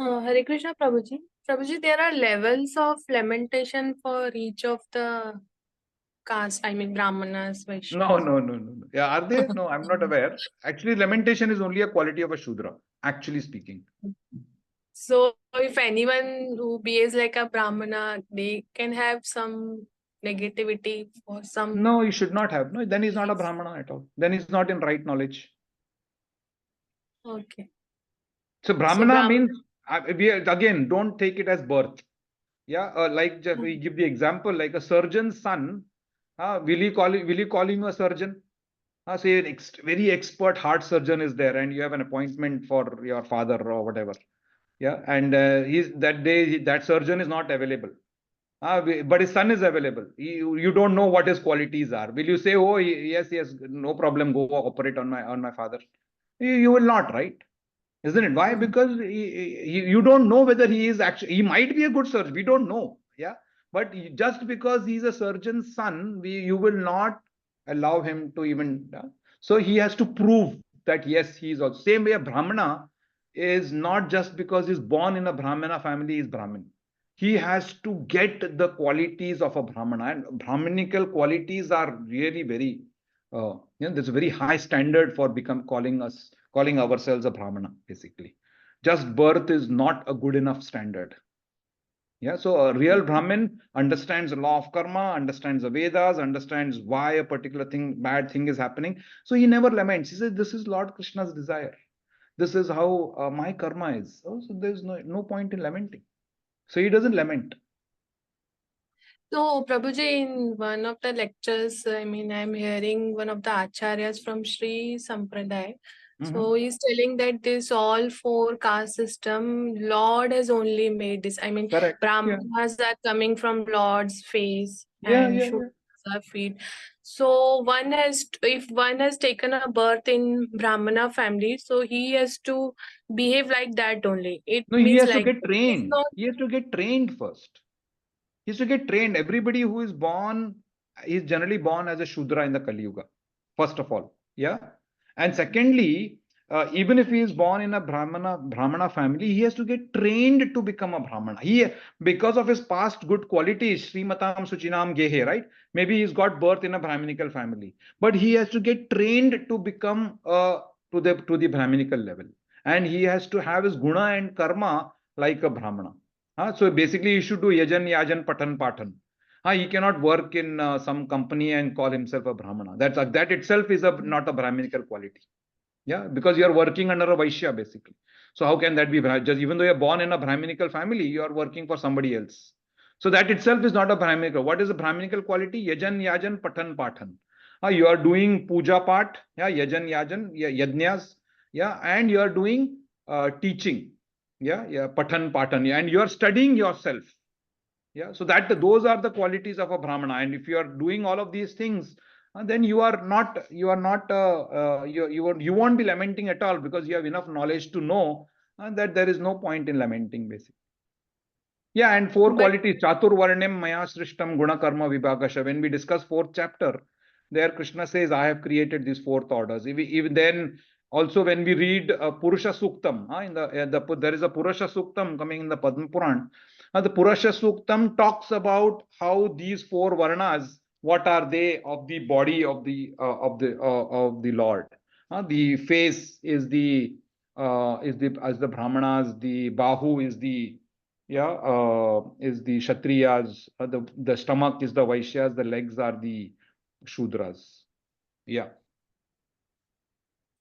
S2: Hare Krishna, Prabhuji. Prabhuji, there are levels of lamentation for each of the caste, I mean Brahmanas, Vaishyas.
S1: No. Yeah, are they? No, I'm not aware. Actually, lamentation is only a quality of a Shudra, actually speaking.
S2: So if anyone who behaves like a Brahmana, they can have some negativity for some.
S1: No, he should not have. No, then he's not a Brahmana at all. Then he's not in right knowledge.
S2: Okay.
S1: So
S2: So
S1: Brahmana means, again, don't take it as birth. Yeah, like we give the example, like a surgeon's son, will you call him a surgeon? Say an very expert heart surgeon is there, and you have an appointment for your father or whatever. Yeah, and that day that surgeon is not available. But his son is available. You don't know what his qualities are. Will you say, oh yes, no problem, go operate on my father? You will not, right? Isn't it? Why? Because you don't know whether he is actually, he might be a good surgeon. We don't know. Yeah. But just because he's a surgeon's son, you will not allow him to even. So he has to prove that yes, he is also. Same way a Brahmana is not just because he's born in a Brahmana family, is Brahmin. He has to get the qualities of a Brahmana, and Brahminical qualities are really very, there's a very high standard for calling ourselves a Brahmana, basically. Just birth is not a good enough standard. Yeah, so a real Brahmin understands the law of karma, understands the Vedas, understands why a particular bad thing is happening. So he never laments. He says, this is Lord Krishna's desire. This is how my karma is. So there's no point in lamenting. So he doesn't lament.
S2: So, Prabhuji, in one of the lectures, I mean, I'm hearing one of the acharyas from Sri Sampradaya. So he's telling that this all four caste system, Lord has only made this. I mean,
S1: Correct.
S2: Brahmanas are coming from Lord's face
S1: Yeah,
S2: and Shudras are feet. So if one has taken a birth in Brahmana family, so he has to behave like that only. It
S1: No, he
S2: means
S1: has to
S2: like
S1: get
S2: it's
S1: trained.
S2: not.
S1: He has to get trained first. He has to get trained. Everybody who is born is generally born as a Shudra in the Kali Yuga, first of all. Yeah. And secondly, even if he is born in a Brahmana family, he has to get trained to become a Brahmana. Because of his past good qualities, Srimatam Suchinam Gehe, right? Maybe he's got birth in a Brahminical family, but he has to get trained to become to the Brahminical level. And he has to have his guna and karma like a Brahmana. So basically, he should do yajan, yajan, patan, patan. He cannot work in some company and call himself a Brahmana. That itself is not a Brahminical quality. Yeah, because you are working under a Vaishya basically. So how can that be? Just even though you are born in a Brahminical family, you are working for somebody else. So that itself is not a Brahminical. What is a Brahminical quality? Yajan, yajan, patan, patan. You are doing puja part, yeah, yajan, yajan, yajnas, yeah, and you are doing teaching, yeah, patan, patan, and you are studying yourself. Yeah, so those are the qualities of a Brahmana, and if you are doing all of these things, then you won't be lamenting at all, because you have enough knowledge to know that there is no point in lamenting, basically. Yeah, and four qualities, Chatur Varnem Maya Srishtam Guna Karma Vibhagasha. When we discuss fourth chapter, there Krishna says, I have created these fourth orders. Even then, also when we read Purusha Suktam, there is a Purusha Suktam coming in the Padma Puran. The Purusha Suktam talks about how these four varnas, what are they of the body of the Lord. The face is the as the Brahmanas, the Bahu is the Kshatriyas, the stomach is the Vaishyas, the legs are the Shudras. Yeah.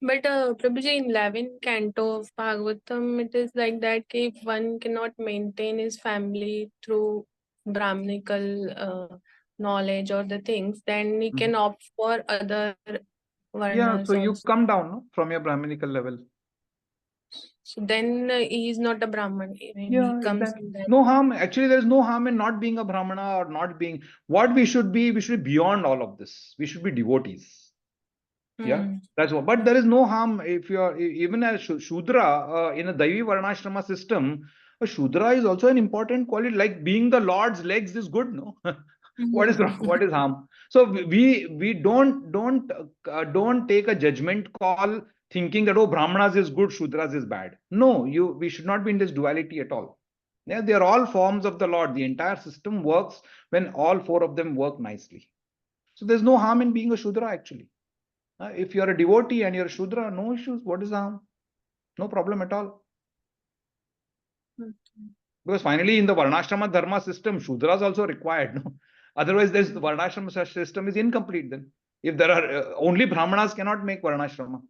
S2: But Prabhuji, in 11th canto of Bhagavatam, it is like that if one cannot maintain his family through Brahminical knowledge or the things, then he can opt for other
S1: Yeah, so
S2: varnas
S1: you
S2: also.
S1: come down from your Brahminical level.
S2: So then he is not a Brahman. He comes in that.
S1: No harm. Actually, there is no harm in not being a Brahmana or not being. What we should be beyond all of this. We should be devotees. Yeah, that's what. But there is no harm if you are even as Shudra in a Daivi Varnashrama system. A Shudra is also an important quality. Like being the Lord's legs is good, no? What is wrong? What is harm? So we don't take a judgment call thinking that, oh, Brahmanas is good, Shudras is bad. No, we should not be in this duality at all. Yeah, they are all forms of the Lord. The entire system works when all four of them work nicely. So there's no harm in being a Shudra actually. If you're a devotee and you're a Shudra, no issues. What is the harm? No problem at all. Because finally in the Varnashrama Dharma system, Shudra is also required. No? Otherwise, the Varnashrama system is incomplete then. If there are only Brahmanas cannot make Varnashrama.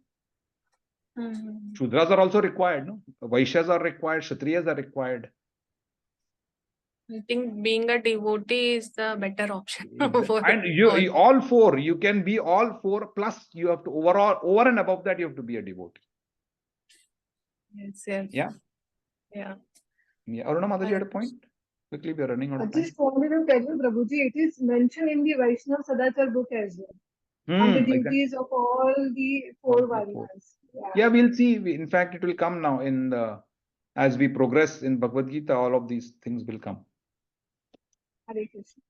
S1: Shudras are also required. No? Vaishyas are required. Kshatriyas are required.
S2: I think being a devotee is the better option.
S1: And you all four, you can be all four, plus you have to over and above that, you have to be a devotee.
S2: Yes, yes.
S1: Yeah.
S2: Yeah.
S1: Yeah. Aruna Mataji had a point. Quickly, we are running out
S3: I
S1: of time.
S3: just wanted to tell you, Prabhuji, it is mentioned in the Vaishnav Sadachar book as well. On the duties of all the four Varnas.
S1: Yeah, we'll see. In fact, it will come now in the as we progress in Bhagavad Gita. All of these things will come.
S3: Hare Krishna.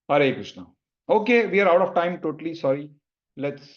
S1: Hare Krishna. Okay, we are out of time totally. Sorry. Let's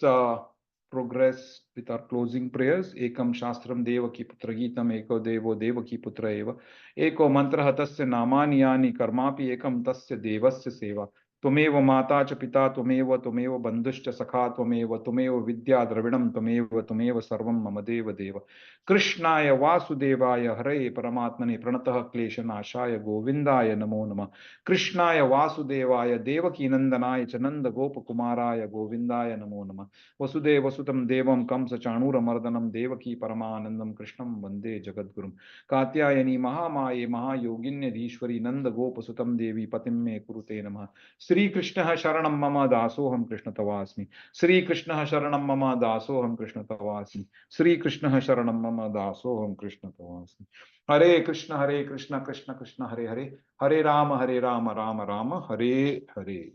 S1: progress with our closing prayers. Ekam Shastram Devaki Putra Gitam Eko Devo Devaki Putra Eva Eko Mantra Tasya Namani Yani Karmapi Ekam Tasya Devasya Seva Tumeva Mata Cha Pita Tumeva Bandhushcha Sakha Tumeva Vidya Dravidam Tumeva Sarvam Mama Deva Deva Krishnaya Vasudevaya Hare Paramatmane Pranatah Klesha Nashaya Govindaya Namo Nama Krishnaya Vasudevaya Devaki Nandanaya Chananda Gopakumaraya Govindaya Namo Nama Vasudeva Sutam Devam Kamsa Chanura Mardanam Devaki Paramanandam Krishnam Vande Jagadgurum Katyayani Mahamaye Mahayoginya Dhishwari Nanda Gopasutam Devi Patim Me Kurute Namaha Sri Krishna Sharanam Mama Dasoham Krishna Tavasmi Sri Krishna Sharanam Mama Dasoham Krishna Tavasmi Sri Krishna Sharanam Mama Dasoham Krishna Tavasmi Hare Krishna Krishna Krishna Hare Hare Hare Rama Rama Rama Hare Hare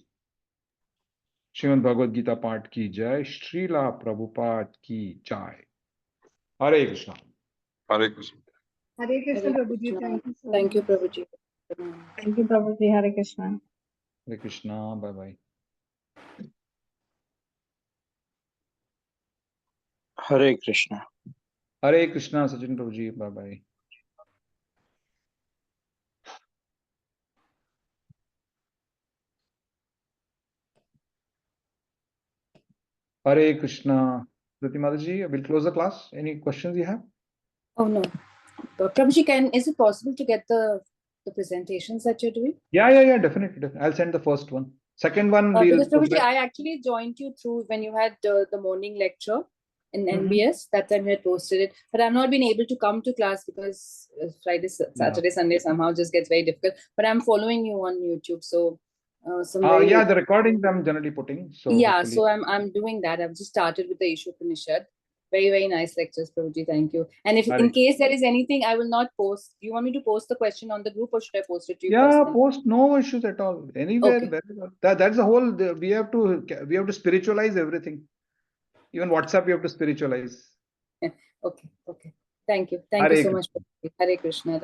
S1: Shrimad Bhagavad Gita पाठ की जय श्रीला प्रभुपाद की जय हरे Krishna
S4: Hare Krishna.
S3: Hare Krishna, Prabhuji. Thank you so
S8: Thank you,
S3: much.
S8: Prabhuji.
S5: Thank you, Prabhuji. Hare Krishna.
S1: Hare Krishna bye bye
S10: Hare Krishna.
S1: Hare Krishna Sachin Prabhu ji bye bye Hare Krishna Prati Mataji, we'll close the class. Any questions you have?
S8: Oh no, Prabhuji, is it possible to get the presentations that you're doing?
S1: Yeah, definitely. I'll send the first one. Second one, we'll
S8: Because Prabhuji, I actually joined you through when you had the morning lecture in NBS. That time you had posted it, but I've not been able to come to class because Friday, Saturday, Sunday somehow just gets very difficult. But I'm following you on YouTube, so
S1: yeah, the recordings I'm generally putting. So
S8: yeah,
S1: hopefully.
S8: so I'm doing that. I've just started with the Ishu Upanishad. Very nice lectures, Prabhuji. Thank you. And if in case there is anything, I will not post. Do you want me to post the question on the group, or should I post it to you?
S1: Yeah,
S8: personally?
S1: post, no issues at all. Anywhere,
S8: Okay.
S1: wherever. That's the whole. We have to spiritualize everything. Even WhatsApp, we have to spiritualize.
S8: Okay. Thank you. Thank you so much. Hare Krishna.